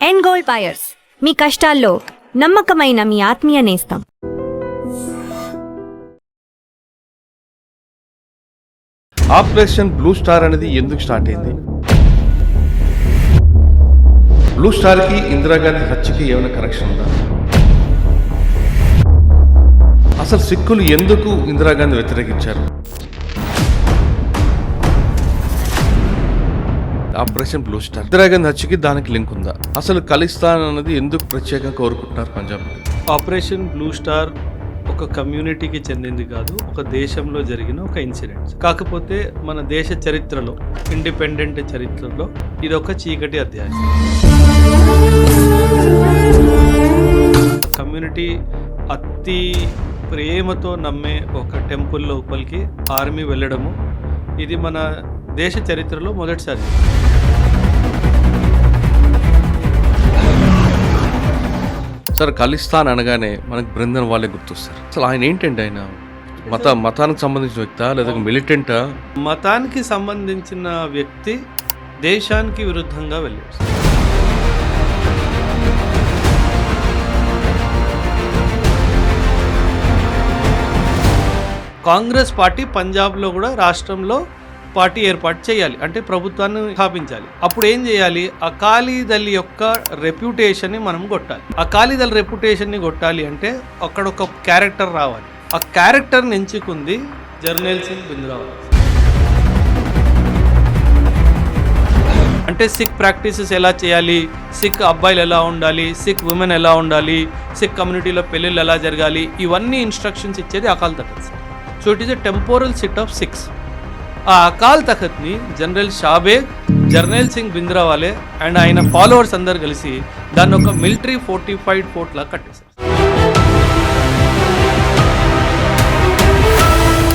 End gold buyers, మీ కష్టాల్లో నమ్మకమైన మీ ఆత్మీయ నేస్తం. ఆపరేషన్ బ్లూ స్టార్ అనేది ఎందుకు స్టార్ట్ అయింది? బ్లూ స్టార్ కి ఇందిరాగాంధీ హత్యకి ఏమైనా కనెక్షన్ ఉందా? అసలు సిక్కులు ఎందుకు ఇందిరాగాంధీ వ్యతిరేకించారు? ఆపరేషన్ బ్లూ స్టార్ ఇందిరాగాంధీ హత్యకి దానికి లింక్ ఉందా? అసలు ఖలిస్తాన్ అనేది ఎందుకు ప్రత్యేకంగా కోరుకుంటున్నారు పంజాబ్? ఆపరేషన్ బ్లూ స్టార్ ఒక కమ్యూనిటీకి చెందింది కాదు, ఒక దేశంలో జరిగిన ఒక ఇన్సిడెంట్. కాకపోతే మన దేశ చరిత్రలో, ఇండిపెండెంట్ చరిత్రలో ఇది ఒక చీకటి అధ్యాయం. కమ్యూనిటీ అతి ప్రేమతో నమ్మే ఒక టెంపుల్ లోపలికి ఆర్మీ వెళ్ళడము ఇది మన దేశ చరిత్రలో మొదటిసారి. సార్, ఖలిస్తాన్ అనగానే మనకు బృందం వాళ్ళే గుర్తొస్తారు. అసలు ఆయన ఏంటండి? ఆయన మతానికి సంబంధించిన వ్యక్తా లేదా మిలిటెంటా? మతానికి సంబంధించిన వ్యక్తి దేశానికి విరుద్ధంగా వెళ్ళాడు. కాంగ్రెస్ పార్టీ పంజాబ్లో కూడా రాష్ట్రంలో పార్టీ ఏర్పాటు చేయాలి, అంటే ప్రభుత్వాన్ని స్థాపించాలి. అప్పుడు ఏం చేయాలి? అకాలీదళ్ యొక్క రెప్యుటేషన్ని మనం కొట్టాలి. అకాలీదళ్ రెప్యుటేషన్ని కొట్టాలి అంటే అక్కడ ఒక క్యారెక్టర్ రావాలి. ఆ క్యారెక్టర్ని ఎంచుకుంది జర్నైల్ సింగ్ భింద్రావాలా. అంటే సిక్ ప్రాక్టీసెస్ ఎలా చేయాలి, సిక్ అబ్బాయిలు ఎలా ఉండాలి, సిక్ ఉమెన్ ఎలా ఉండాలి, సిక్ కమ్యూనిటీలో పెళ్ళిళ్ళు ఎలా జరగాలి, ఇవన్నీ ఇన్స్ట్రక్షన్స్ ఇచ్చేది Akal Takht. So it is a temporal seat of Sikhs. ఆ అకాల్ తఖత్ని జనరల్ షాబేగ్, జర్నైల్ సింగ్ భింద్రావాలే అండ్ ఆయన ఫాలోవర్స్ అందరు కలిసి దాన్ని ఒక మిలిటరీ ఫోర్టిఫైడ్ ఫోర్ట్ లాగా కట్టేశారు.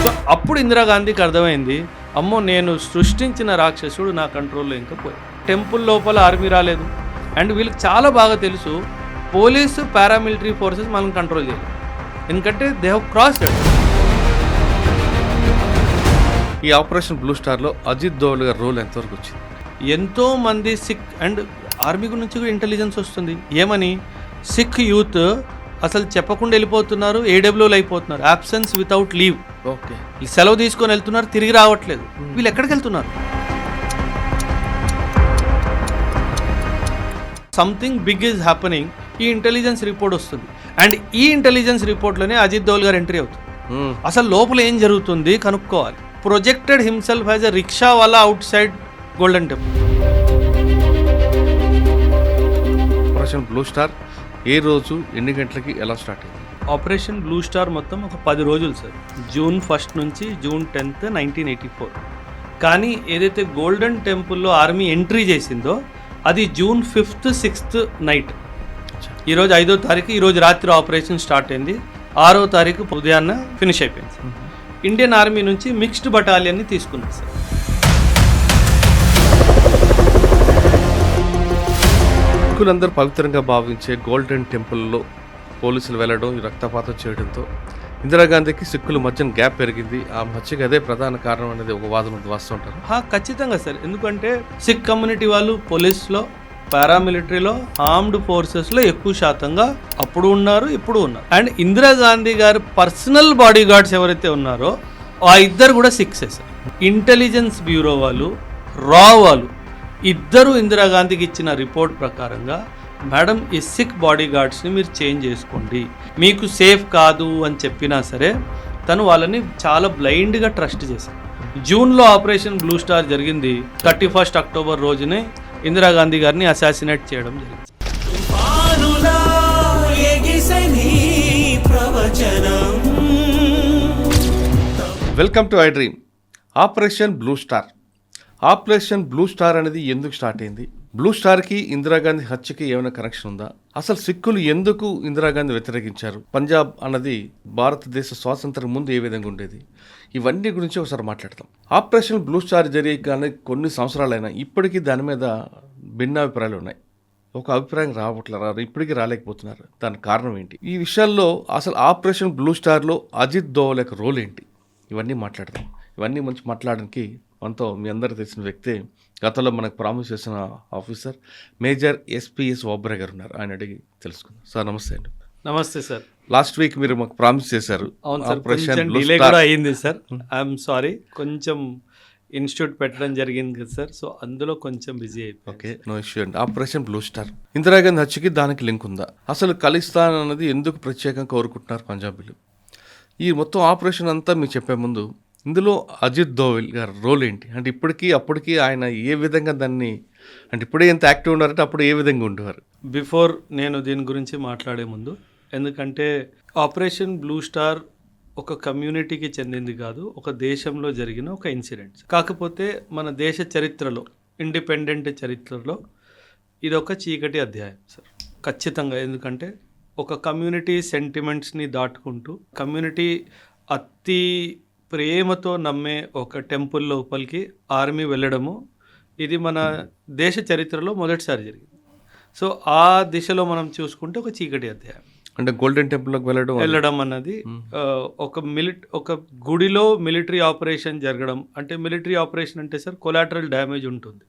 సో అప్పుడు ఇందిరాగాంధీకి అర్థమైంది, అమ్మో నేను సృష్టించిన రాక్షసుడు నా కంట్రోల్లో ఇంకా పోయి. టెంపుల్ లోపల ఆర్మీ రాలేదు అండ్ వీళ్ళకి చాలా బాగా తెలుసు పోలీసు పారామిలిటరీ ఫోర్సెస్ మనం కంట్రోల్ చేయలేదు, ఎందుకంటే దే హ్యావ్ క్రాస్డ్. ఈ ఆపరేషన్ బ్లూ స్టార్లో అజిత్ దోవల్ గారి రోల్ ఎంతవరకు వచ్చింది? ఎంతో మంది సిక్ అండ్ ఆర్మీ నుంచి కూడా ఇంటెలిజెన్స్ వస్తుంది. ఏమని? సిక్ యూత్ అసలు చెప్పకుండా వెళ్ళిపోతున్నారు, ఏడబ్ల్యూలు అయిపోతున్నారు, అబ్సెన్స్ వితౌట్ లీవ్. ఓకే, ఈ సెలవు తీసుకొని వెళ్తున్నారు, తిరిగి రావట్లేదు. వీళ్ళు ఎక్కడికి వెళ్తున్నారు? Something big is happening. ఈ ఇంటెలిజెన్స్ రిపోర్ట్ వస్తుంది అండ్ ఈ ఇంటెలిజెన్స్ రిపోర్ట్లోనే అజిత్ దోవల్ గారు ఎంట్రీ అవుతుంది. అసలు లోపల ఏం జరుగుతుంది కనుక్కోవాలి. Projected himself as a rickshaw wala outside golden temple. Operation blue Star ఏ రోజు, ఎన్ని గంటలకి, ఎలా స్టార్ట్ అయింది? ఆపరేషన్ బ్లూ స్టార్ మొత్తం ఒక 10 రోజులు సార్. జూన్ 1 నుంచి జూన్ 10, 1984. కానీ ఏదైతే గోల్డెన్ టెంపుల్లో ఆర్మీ ఎంట్రీ చేసిందో అది జూన్ 5th, 6th నైట్. ఈరోజు 5వ తారీఖు, ఈరోజు రాత్రి ఆపరేషన్ స్టార్ట్ అయింది. 6వ తారీఖు ఉదయాన్న ఫినిష్ అయిపోయింది సార్. ఇండియన్ ఆర్మీ నుంచి మిక్స్డ్ బటాలియన్ని తీసుకున్నారు సార్. సిక్కులందరూ పవిత్రంగా భావించే గోల్డెన్ టెంపుల్లో పోలీసులు వెళ్ళడం, రక్తపాతం చేయడంతో ఇందిరాగాంధీకి సిక్కుల మధ్య గ్యాప్ పెరిగింది. ఆ మధ్యకి అదే ప్రధాన కారణం అనేది ఒక వాదన వస్తుంటారు. ఖచ్చితంగా సార్, ఎందుకంటే సిక్ కమ్యూనిటీ వాళ్ళు పోలీస్లో, పారామిలిటరీలో, ఆర్మ్డ్ ఫోర్సెస్లో ఎక్కువ శాతంగా అప్పుడు ఉన్నారు, ఇప్పుడు ఉన్నారు. అండ్ ఇందిరాగాంధీ గారు పర్సనల్ బాడీ గార్డ్స్ ఎవరైతే ఉన్నారో ఆ ఇద్దరు కూడా సిక్సే సార్. ఇంటెలిజెన్స్ బ్యూరో వాళ్ళు, రా వాళ్ళు ఇద్దరు ఇందిరాగాంధీకి ఇచ్చిన రిపోర్ట్ ప్రకారంగా, మేడం ఈ సిక్ బాడీ గార్డ్స్ని మీరు చేంజ్ చేసుకోండి, మీకు సేఫ్ కాదు అని చెప్పినా సరే తను వాళ్ళని చాలా బ్లైండ్గా ట్రస్ట్ చేశారు. జూన్లో ఆపరేషన్ బ్లూ స్టార్ జరిగింది. 31st అక్టోబర్ రోజునే ఇందిరాగాంధీ గారిని అసాసినేట్ చేయడం జరిగింది. Welcome to I dream. Operation blue star. Operation blue star అనేది ఎందుకు స్టార్ట్ అయింది? బ్లూ స్టార్కి ఇందిరాగాంధీ హత్యకి ఏమైనా కనెక్షన్ ఉందా? అసలు సిక్కులు ఎందుకు ఇందిరాగాంధీ వ్యతిరేకించారు? పంజాబ్ అన్నది భారతదేశ స్వాతంత్రం ముందు ఏ విధంగా ఉండేది? ఇవన్నీ గురించి ఒకసారి మాట్లాడతాం. ఆపరేషన్ బ్లూ స్టార్ జరిగే కొన్ని సంవత్సరాలైనా ఇప్పటికీ దాని మీద భిన్నాభిప్రాయాలు ఉన్నాయి. ఒక అభిప్రాయం రావట్లేదు, ఇప్పటికీ రాలేకపోతున్నారు. దానికి కారణం ఏంటి? ఈ విషయాల్లో అసలు ఆపరేషన్ బ్లూ స్టార్లో అజిత్ దోవల్ యొక్క రోల్ ఏంటి? ఇవన్నీ మాట్లాడదాం. ఇవన్నీ మంచి మాట్లాడడానికి మనతో మీ అందరికీ తెలిసిన వ్యక్తే గతంలో మనకు ప్రామిస్ చేసిన ఆఫీసర్ మేజర్ ఎస్పీఎస్ ఓబ్రే గారు ఉన్నారు, ఆయన అడిగి తెలుసుకుందాం. సార్ నమస్తే అండి. నమస్తే సార్. లాస్ట్ వీక్ మీరు మాకు ప్రామిస్ చేశారు. అవును సార్, ఆపరేషన్ కొంచెం బ్లూ డిలే స్టార్. కూడా అయ్యింది సార్. ఐఎమ్ సారీ, కొంచెం ఇన్స్టిట్యూట్ పెట్టడం జరిగింది కదా సార్, సో అందులో కొంచెం బిజీ అయిపోయింది. ఓకే, నో ఇష్యూ అండి. ఆపరేషన్ బ్లూ స్టార్, ఇందిరాగాంధీ హత్యకి దానికి లింక్ ఉందా? అసలు ఖలిస్తాన్ అనేది ఎందుకు ప్రత్యేకంగా కోరుకుంటున్నారు పంజాబీలు? ఈ మొత్తం ఆపరేషన్ అంతా మీకు చెప్పే ముందు ఇందులో అజిత్ దోవల్ గారి రోల్ ఏంటి? అంటే ఇప్పటికీ అప్పటికి ఆయన ఏ విధంగా దాన్ని, అంటే ఇప్పుడే ఎంత యాక్టివ్ ఉన్నారంటే అప్పుడు ఏ విధంగా ఉండేవారు? బిఫోర్ నేను దీని గురించి మాట్లాడే ముందు, ఎందుకంటే ఆపరేషన్ బ్లూ స్టార్ ఒక కమ్యూనిటీకి చెందింది కాదు, ఒక దేశంలో జరిగిన ఒక ఇన్సిడెంట్. కాకపోతే మన దేశ చరిత్రలో, ఇండిపెండెంట్ చరిత్రలో ఇది ఒక చీకటి అధ్యాయం సార్, ఖచ్చితంగా. ఎందుకంటే ఒక కమ్యూనిటీ సెంటిమెంట్స్ని దాటుకుంటూ కమ్యూనిటీ అతి ప్రేమతో నమ్మే ఒక టెంపుల్ లోపలికి ఆర్మీ వెళ్ళడము, ఇది మన దేశ చరిత్రలో మొదటిసారి జరిగింది. సో ఆ దిశలో మనం చూసుకుంటే ఒక చీకటి అధ్యాయం. అంటే గోల్డెన్ టెంపుల్లోకి వెళ్ళడం అన్నది ఒక గుడిలో మిలిటరీ ఆపరేషన్ జరగడం. అంటే మిలిటరీ ఆపరేషన్ అంటే సార్ కొలాటరల్ డ్యామేజ్ ఉంటుంది.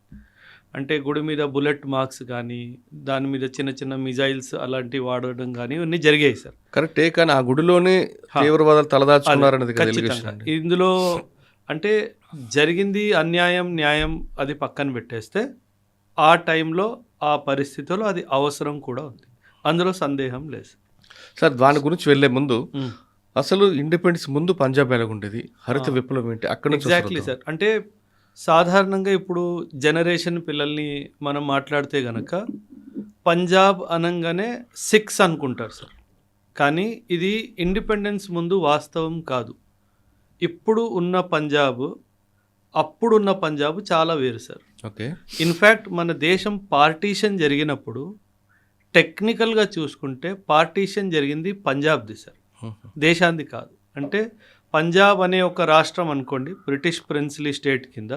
అంటే గుడి మీద బుల్లెట్ మార్క్స్ కానీ, దాని మీద చిన్న చిన్న మిజైల్స్ అలాంటివి వాడడం కానీ ఇవన్నీ జరిగాయి సార్. కరెక్టే, కానీ ఆ గుడిలోనే తీవ్రవాదాలు తలదాచుకున్నారనేది ఖచ్చితంగా. ఇందులో అంటే జరిగింది అన్యాయం న్యాయం అది పక్కన పెట్టేస్తే, ఆ టైంలో ఆ పరిస్థితుల్లో అది అవసరం కూడా ఉంది, అందులో సందేహం లేదు సార్. దాని గురించి వెళ్లే ముందు అసలు ఇండిపెండెన్స్ ముందు పంజాబ్ ఎలాగుండేది, హరిత విప్లవం ఏంటి, అక్కడ నుంచి ఎగ్జాక్ట్లీ సార్. అంటే సాధారణంగా ఇప్పుడు జనరేషన్ పిల్లల్ని మనం మాట్లాడితే గనక పంజాబ్ అనగానే సిక్స్ అనుకుంటారు సార్, కానీ ఇది ఇండిపెండెన్స్ ముందు వాస్తవం కాదు. ఇప్పుడు ఉన్న పంజాబ్, అప్పుడున్న పంజాబ్ చాలా వేరు సార్. ఓకే, ఇన్ఫ్యాక్ట్ మన దేశం పార్టీషన్ జరిగినప్పుడు టెక్నికల్గా చూసుకుంటే పార్టీషన్ జరిగింది పంజాబ్ది సార్, దేశాంది కాదు. అంటే పంజాబ్ అనే ఒక రాష్ట్రం అనుకోండి, బ్రిటిష్ ప్రిన్స్లీ స్టేట్ కింద.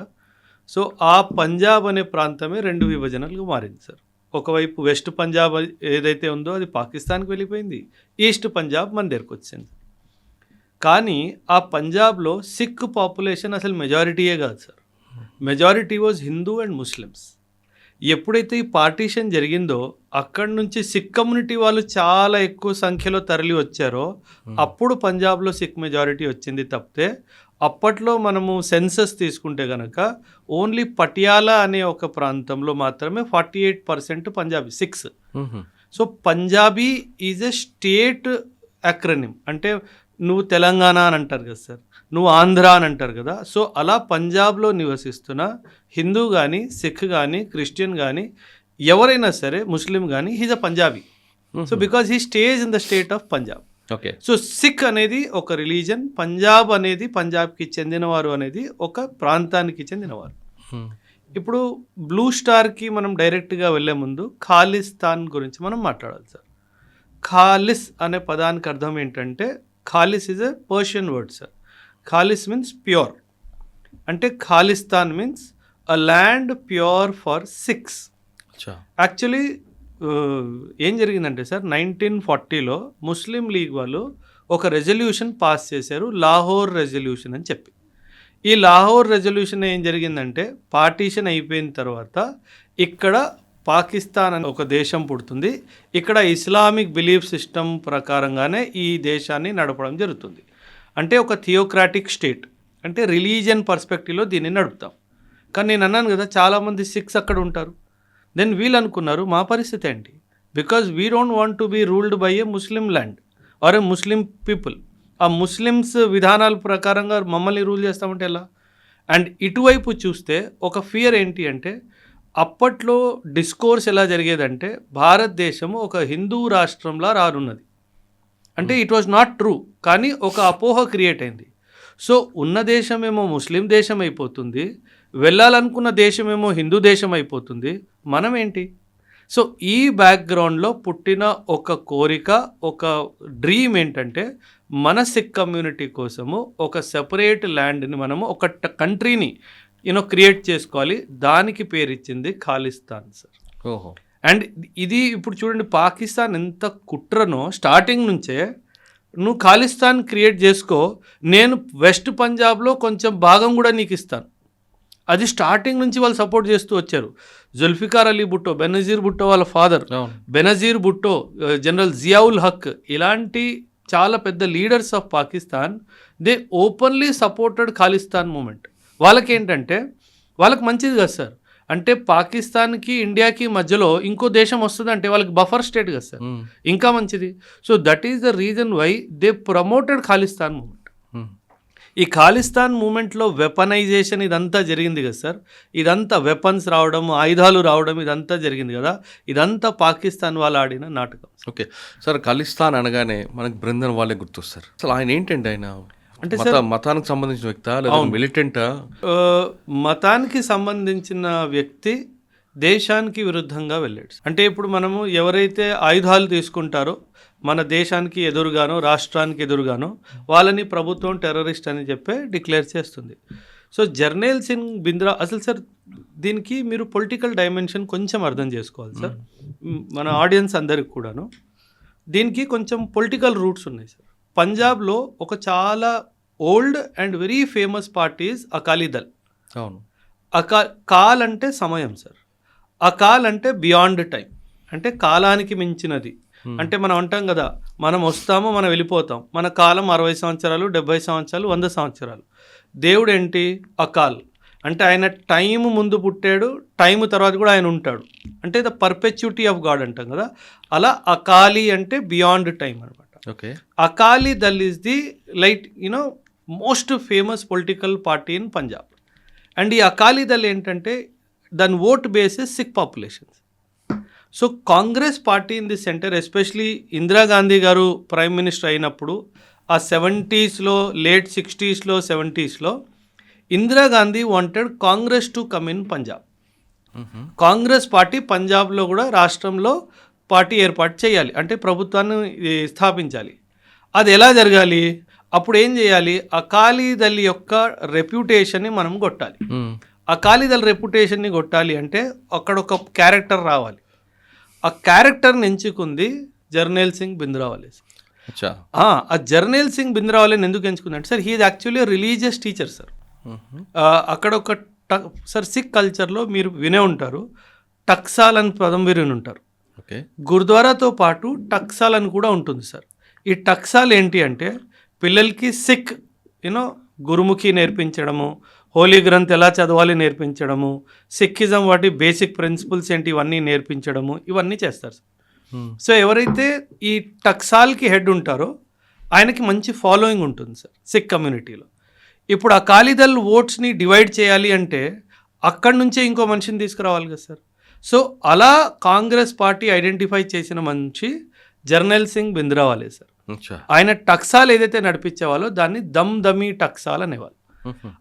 సో ఆ పంజాబ్ అనే ప్రాంతమే రెండు విభజనలుగా మారింది సార్. ఒకవైపు వెస్ట్ పంజాబ్ ఏదైతే ఉందో అది పాకిస్తాన్కి వెళ్ళిపోయింది, ఈస్ట్ పంజాబ్ మన దగ్గరకు వచ్చింది. కానీ ఆ పంజాబ్లో సిక్ పాపులేషన్ అసలు మెజారిటీయే కాదు sir, majority was Hindu and Muslims. ఎప్పుడైతే ఈ పార్టీషన్ జరిగిందో అక్కడి నుంచి సిక్ కమ్యూనిటీ వాళ్ళు చాలా ఎక్కువ సంఖ్యలో తరలి వచ్చారో అప్పుడు పంజాబ్లో సిక్ మెజారిటీ వచ్చింది తప్పితే, అప్పట్లో మనము సెన్సస్ తీసుకుంటే కనుక ఓన్లీ పటియాలా అనే ఒక ప్రాంతంలో మాత్రమే 48% Punjabi, 6. So Punjabi is a state acronym. అంటే నువ్వు తెలంగాణ అని అంటారు కదా సార్, నువ్వు ఆంధ్ర అని అంటారు కదా. సో అలా పంజాబ్లో నివసిస్తున్న హిందూ కానీ, సిక్ కానీ, క్రిస్టియన్ కానీ, ఎవరైనా సరే, ముస్లిం కానీ, he's a Punjabi. So because he stage in the state of Punjab. Okay, so Sikh అనేది ఒక రిలీజన్, పంజాబ్ అనేది పంజాబ్కి చెందినవారు అనేది ఒక ప్రాంతానికి చెందినవారు. ఇప్పుడు బ్లూ స్టార్కి మనం డైరెక్ట్గా వెళ్ళే ముందు ఖాలిస్తాన్ గురించి మనం మాట్లాడాలి సార్. ఖాలిస్ అనే పదానికి అర్థం ఏంటంటే, khalis is a Persian word sir. Khalis means pure. అంటే Khalistan means a land pure for Sikhs. Actually ఏం జరిగిందంటే సార్, 1940లో ముస్లిం లీగ్ వాళ్ళు ఒక రెజల్యూషన్ పాస్ చేశారు, లాహోర్ రెజల్యూషన్ అని చెప్పి. ఈ లాహోర్ రెజల్యూషన్ ఏం జరిగిందంటే, పార్టీషన్ అయిపోయిన తర్వాత ఇక్కడ పాకిస్తాన్ అనే ఒక దేశం పుడుతుంది, ఇక్కడ ఇస్లామిక్ బిలీఫ్ సిస్టమ్ ప్రకారంగానే ఈ దేశాన్ని నడపడం జరుగుతుంది. అంటే ఒక థియోక్రాటిక్ స్టేట్, అంటే రిలీజియన్ పర్స్పెక్టివ్లో దీన్ని నడుపుతాం. కానీ నేను అన్నాను కదా, చాలామంది సిక్స్ అక్కడ ఉంటారు. దెన్ వీళ్ళు అనుకున్నారు మా పరిస్థితి ఏంటి, because we don't want to be ruled by a Muslim land or a Muslim people. ఆ ముస్లిమ్స్ విధానాల ప్రకారంగా మమ్మల్ని రూల్ చేస్తామంటే ఎలా? అండ్ ఇటువైపు చూస్తే ఒక ఫియర్ ఏంటి అంటే, అప్పట్లో డిస్కోర్స్ ఎలా జరిగేదంటే, భారతదేశము ఒక హిందూ రాష్ట్రంలా రానున్నది. అంటే ఇట్ వాజ్ నాట్ ట్రూ, కానీ ఒక అపోహ క్రియేట్ అయింది. సో ఉన్న దేశమేమో ముస్లిం దేశం అయిపోతుంది, వెళ్ళాలనుకున్న దేశమేమో హిందూ దేశం అయిపోతుంది, మనం ఏంటి? సో ఈ బ్యాక్గ్రౌండ్లో పుట్టిన ఒక కోరిక, ఒక డ్రీమ్ ఏంటంటే, మన సిక్ కమ్యూనిటీ కోసము ఒక సెపరేట్ ల్యాండ్ని మనము ఒక కంట్రీని క్రియేట్ చేసుకోవాలి. దానికి పేరు ఇచ్చింది ఖాలిస్తాన్ సార్. ఓహో. అండ్ ఇది ఇప్పుడు చూడండి, పాకిస్తాన్ ఎంత కుట్రనో స్టార్టింగ్ నుంచే, నువ్వు ఖాలిస్తాన్ క్రియేట్ చేసుకో, నేను వెస్ట్ పంజాబ్లో కొంచెం భాగం కూడా నీకు ఇస్తాను అది స్టార్టింగ్ నుంచి వాళ్ళు సపోర్ట్ చేస్తూ వచ్చారు. జుల్ఫికార్ అలీ భుట్టో, బెనజీర్ భుట్టో వాళ్ళ ఫాదర్, బెనజీర్ భుట్టో, జనరల్ జియావుల్ హక్, ఇలాంటి చాలా పెద్ద leaders of Pakistan they openly supported Khalistan movement. వాళ్ళకేంటంటే వాళ్ళకి మంచిది కదా సార్, అంటే పాకిస్తాన్కి ఇండియాకి మధ్యలో ఇంకో దేశం వస్తుంది అంటే వాళ్ళకి బఫర్ స్టేట్ కదా సార్, ఇంకా మంచిది. So that is the reason why they promoted Khalistan movement. ఈ ఖాలిస్తాన్ మూమెంట్లో వెపనైజేషన్ ఇదంతా జరిగింది కదా సార్, ఇదంతా వెపన్స్ రావడం, ఆయుధాలు రావడం, ఇదంతా జరిగింది కదా, ఇదంతా పాకిస్తాన్ వాళ్ళు ఆడిన నాటకం. ఓకే సార్, ఖలిస్తాన్ అనగానే మనకు బృందం వాళ్ళే గుర్తొస్తారు. అసలు ఆయన ఏంటండి, ఆయన అంటే మతానికి సంబంధించిన వ్యక్తా లేదా మిలిటెంటా? మతానికి సంబంధించిన వ్యక్తి దేశానికి విరుద్ధంగా వెళ్ళాడు. అంటే ఇప్పుడు మనము ఎవరైతే ఆయుధాలు తీసుకుంటారో మన దేశానికి ఎదురుగానో రాష్ట్రానికి ఎదురుగానో వాళ్ళని ప్రభుత్వం టెర్రరిస్ట్ అని చెప్పి డిక్లేర్ చేస్తుంది. సో జర్నైల్ సింగ్ బింద్రా అసలు సార్ దీనికి మీరు పొలిటికల్ డైమెన్షన్ కొంచెం అర్థం చేసుకోవాలి సార్, మన ఆడియన్స్ అందరికి కూడాను. దీనికి కొంచెం పొలిటికల్ రూట్స్ ఉన్నాయి సార్. పంజాబ్లో ఒక చాలా old and very famous party is Akali Dal. అవును. కాల్ అంటే సమయం సార్, అకాల్ అంటే బియాండ్ టైం, అంటే కాలానికి మించినది. అంటే మనం అంటాం కదా, మనం వస్తాము మనం వెళ్ళిపోతాం, మన కాలం 60 సంవత్సరాలు 70 సంవత్సరాలు 100 సంవత్సరాలు. దేవుడు ఏంటి, అకాల్ అంటే ఆయన టైం ముందు పుట్టాడు, టైం తర్వాత కూడా ఆయన ఉంటాడు, అంటే ద పర్పెచ్యుటీ ఆఫ్ గాడ్ అంటాం కదా. అలా అకాలీ అంటే బియాండ్ టైం అనమాట. Okay. Akali Dal is the most famous political party in Punjab. And ఈ అకాలీ దల్ ఏంటంటే దాని vote basis Sikh populations. So Congress party in the centre, especially Indira Gandhi గారు ప్రైమ్ మినిస్టర్ అయినప్పుడు ఆ 70s, late 60s, 70s Indira Gandhi wanted Congress to come in Punjab. Congress party పంజాబ్లో కూడా రాష్ట్రంలో పార్టీ ఏర్పాటు చేయాలి, అంటే ప్రభుత్వాన్ని స్థాపించాలి. అది ఎలా జరగాలి, అప్పుడు ఏం చేయాలి, అకాలీదళ్ యొక్క రెప్యుటేషన్ని మనం కొట్టాలి. అకాలీదళ్ రెప్యుటేషన్ని కొట్టాలి అంటే అక్కడ ఒక క్యారెక్టర్ రావాలి. ఆ క్యారెక్టర్ని ఎంచుకుంది జర్నైల్ సింగ్ బింద్రావాలే. ఆ జర్నైల్ సింగ్ బింద్రావాలేని ఎందుకు ఎంచుకుందంటే sir, he actually religious teacher sir. అక్కడ ఒక సార్ సిక్ కల్చర్లో మీరు వినే ఉంటారు, టక్సాల్ అని పదం విని ఉంటారు. గురుద్వారాతో పాటు టక్సాల్ అని కూడా ఉంటుంది సార్. ఈ టక్సాల్ ఏంటి అంటే పిల్లలకి సిక్ గురుముఖి నేర్పించడము, హోలీ గ్రంథ్ ఎలా చదవాలి నేర్పించడము, సిక్కిజం వాటి బేసిక్ ప్రిన్సిపల్స్ ఏంటి ఇవన్నీ నేర్పించడము, ఇవన్నీ చేస్తారు సార్. సో ఎవరైతే ఈ టక్సాల్కి హెడ్ ఉంటారో ఆయనకి మంచి ఫాలోయింగ్ ఉంటుంది సార్ సిక్ కమ్యూనిటీలో. ఇప్పుడు ఆ అకాలీదళ్ ఓట్స్ని డివైడ్ చేయాలి అంటే అక్కడి నుంచే ఇంకో మనిషిని తీసుకురావాలి కదా సార్. సో అలా కాంగ్రెస్ పార్టీ ఐడెంటిఫై చేసిన మనిషి జర్నైల్ సింగ్ బింద్రావాలే సార్. ఆయన టక్సాల్ ఏదైతే నడిపించేవాళ్ళో దాన్ని దమ్ దమీ టక్సాల్ అనేవాళ్ళు.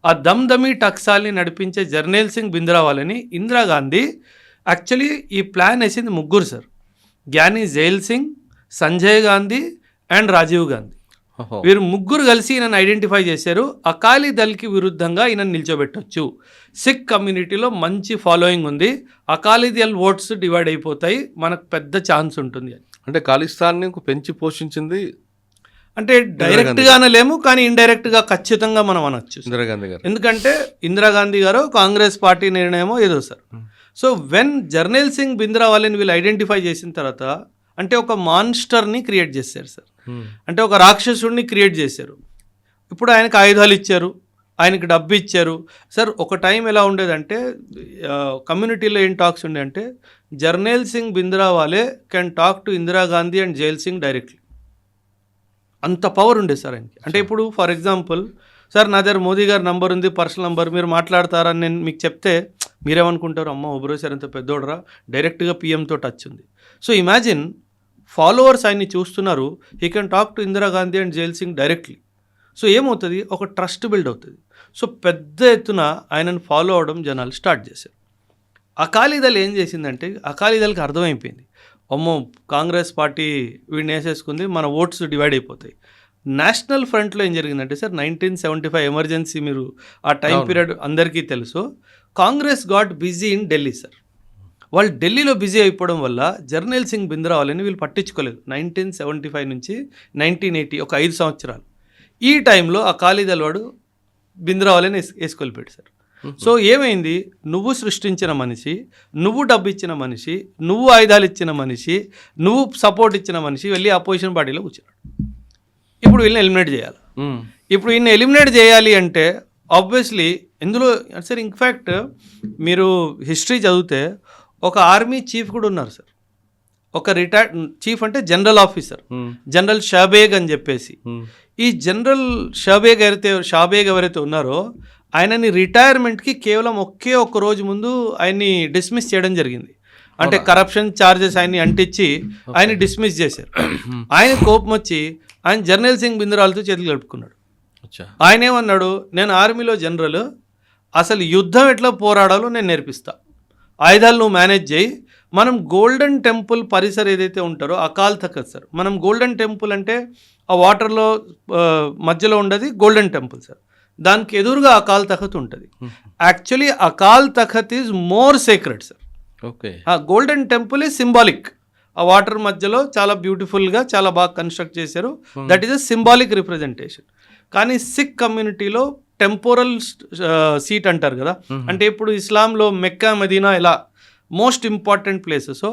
ఆ దమ్ దమీ టక్సాల్ని నడిపించే జర్నైల్ సింగ్ బింద్రావాలని ఇందిరాగాంధీ యాక్చువల్లీ ఈ ప్లాన్ వేసింది ముగ్గురు సార్, జ్ఞాని జైల్ సింగ్, సంజయ్ గాంధీ అండ్ రాజీవ్ గాంధీ. వీరు ముగ్గురు కలిసి ఈయనను ఐడెంటిఫై చేశారు. అకాలీదళ్కి విరుద్ధంగా ఈయన నిల్చోబెట్టచ్చు, సిక్ కమ్యూనిటీలో మంచి ఫాలోయింగ్ ఉంది, అకాలీదళ్ ఓట్స్ డివైడ్ అయిపోతాయి, మనకు పెద్ద ఛాన్స్ ఉంటుంది అని. అంటే ఖాలిస్తాన్ని పెంచి పోషించింది అంటే డైరెక్ట్గా అనలేము, కానీ ఇండైరెక్ట్గా ఖచ్చితంగా మనం అనొచ్చు ఇందిరాగాంధీ గారు. ఎందుకంటే ఇందిరాగాంధీ గారు కాంగ్రెస్ పార్టీ నిర్ణయమో ఏదో sir. So when Jarnail Singh బింద్రావాలేని వీళ్ళు ఐడెంటిఫై చేసిన తర్వాత అంటే ఒక మాన్స్టర్ని క్రియేట్ చేశారు సార్, అంటే ఒక రాక్షసుడిని క్రియేట్ చేశారు. ఇప్పుడు ఆయనకు ఆయుధాలు ఇచ్చారు, ఆయనకి డబ్బు ఇచ్చారు సార్. ఒక టైం ఎలా ఉండేదంటే కమ్యూనిటీలో ఏం టాక్స్ ఉండే అంటే జర్నైల్ సింగ్ బింద్రావాలే can talk to Indira Gandhi and Zail Singh డైరెక్ట్లీ, అంత పవర్ ఉండేది సార్ ఆయనకి. అంటే ఇప్పుడు ఫర్ ఎగ్జాంపుల్ సార్ నా దగ్గర మోదీ గారి నంబర్ ఉంది, పర్సనల్ నంబర్, మీరు మాట్లాడతారని నేను మీకు చెప్తే మీరేమనుకుంటారు, అమ్మ ఒబ్రో సార్ ఎంత పెద్దోడరా, డైరెక్ట్గా పిఎంతో టచ్ ఉంది. సో ఇమాజిన్ ఫాలోవర్స్ ఆయన్ని చూస్తున్నారు, he can talk to Indira Gandhi and Zail Singh directly. So ఏమవుతుంది, ఒక ట్రస్ట్ బిల్డ్ అవుతుంది. సో పెద్ద ఎత్తున ఆయనను ఫాలో అవడం జనాలు స్టార్ట్ చేశారు. అకాలీదళ్ ఏం చేసిందంటే అకాలీదళ్కి అర్థమైపోయింది, అమ్మో కాంగ్రెస్ పార్టీ వీడిని వేసేసుకుంది, మన ఓట్స్ డివైడ్ అయిపోతాయి. నేషనల్ ఫ్రంట్లో ఏం జరిగిందంటే సార్ 1975 ఎమర్జెన్సీ, మీరు ఆ టైం పీరియడ్ అందరికీ తెలుసు. Congress got busy in Delhi sir. వాళ్ళు ఢిల్లీలో బిజీ అయిపోవడం వల్ల జర్నైల్ సింగ్ బింద్రావాలని వీళ్ళు పట్టించుకోలేదు. 1975 నుంచి 1980 ఒక 5 సంవత్సరాలు. ఈ టైంలో అకాలీదళ్ వాడు బింద్రావాలని వేసుకెళ్ళిపోయాడు సార్. సో ఏమైంది, నువ్వు సృష్టించిన మనిషి, నువ్వు డబ్బు ఇచ్చిన మనిషి, నువ్వు ఆయుధాలు ఇచ్చిన మనిషి, నువ్వు సపోర్ట్ ఇచ్చిన మనిషి వెళ్ళి అపోజిషన్ పార్టీలో కూర్చున్నాడు. ఇప్పుడు వీళ్ళని ఎలిమినేట్ చేయాలి. ఇప్పుడు ఈయన ఎలిమినేట్ చేయాలి అంటే ఆబ్వియస్లీ ఇందులో సార్ ఇన్ఫ్యాక్ట్ మీరు హిస్టరీ చదివితే ఒక ఆర్మీ చీఫ్ కూడా ఉన్నారు సార్. ఒక రిటైర్డ్ చీఫ్ అంటే జనరల్ ఆఫీసర్, జనరల్ షాబేగ్ అని చెప్పేసి. ఈ జనరల్ షాబేగ్ ఎవరైతే ఉన్నారో ఆయనని రిటైర్మెంట్కి కేవలం ఒక్క రోజు ముందు ఆయన్ని డిస్మిస్ చేయడం జరిగింది. అంటే కరప్షన్ ఛార్జెస్ ఆయన్ని అంటించి ఆయన డిస్మిస్ చేశారు. ఆయన కోపం వచ్చి ఆయన జర్నల్ సింగ్ బింద్రాలతో చేతులు కలుపుకున్నాడు. ఆయన ఏమన్నాడు, నేను ఆర్మీలో జనరల్, అసలు యుద్ధం ఎట్లా పోరాడాలో నేను నేర్పిస్తా, ఆయుధాలు నువ్వు మేనేజ్ చేయి. మనం గోల్డెన్ టెంపుల్ పరిసర ఏదైతే ఉంటారో అకాల్ తఖత్ సార్, మనం గోల్డెన్ టెంపుల్ అంటే ఆ వాటర్లో మధ్యలో ఉండదు గోల్డెన్ టెంపుల్ సార్, దానికి ఎదురుగా అకాల్ తఖత్ ఉంటుంది. Actually Akal Takht is more sacred sir. Okay, ఆ గోల్డెన్ టెంపుల్ ఈజ్ సింబాలిక్, ఆ వాటర్ మధ్యలో చాలా బ్యూటిఫుల్గా చాలా బాగా కన్స్ట్రక్ట్ చేశారు. That is a symbolic representation. కానీ సిక్ కమ్యూనిటీలో టెంపోరల్ సీట్ అంటారు కదా, అంటే ఇప్పుడు ఇస్లాంలో మెక్కా మదీనా ఇలా మోస్ట్ ఇంపార్టెంట్ ప్లేసెస్,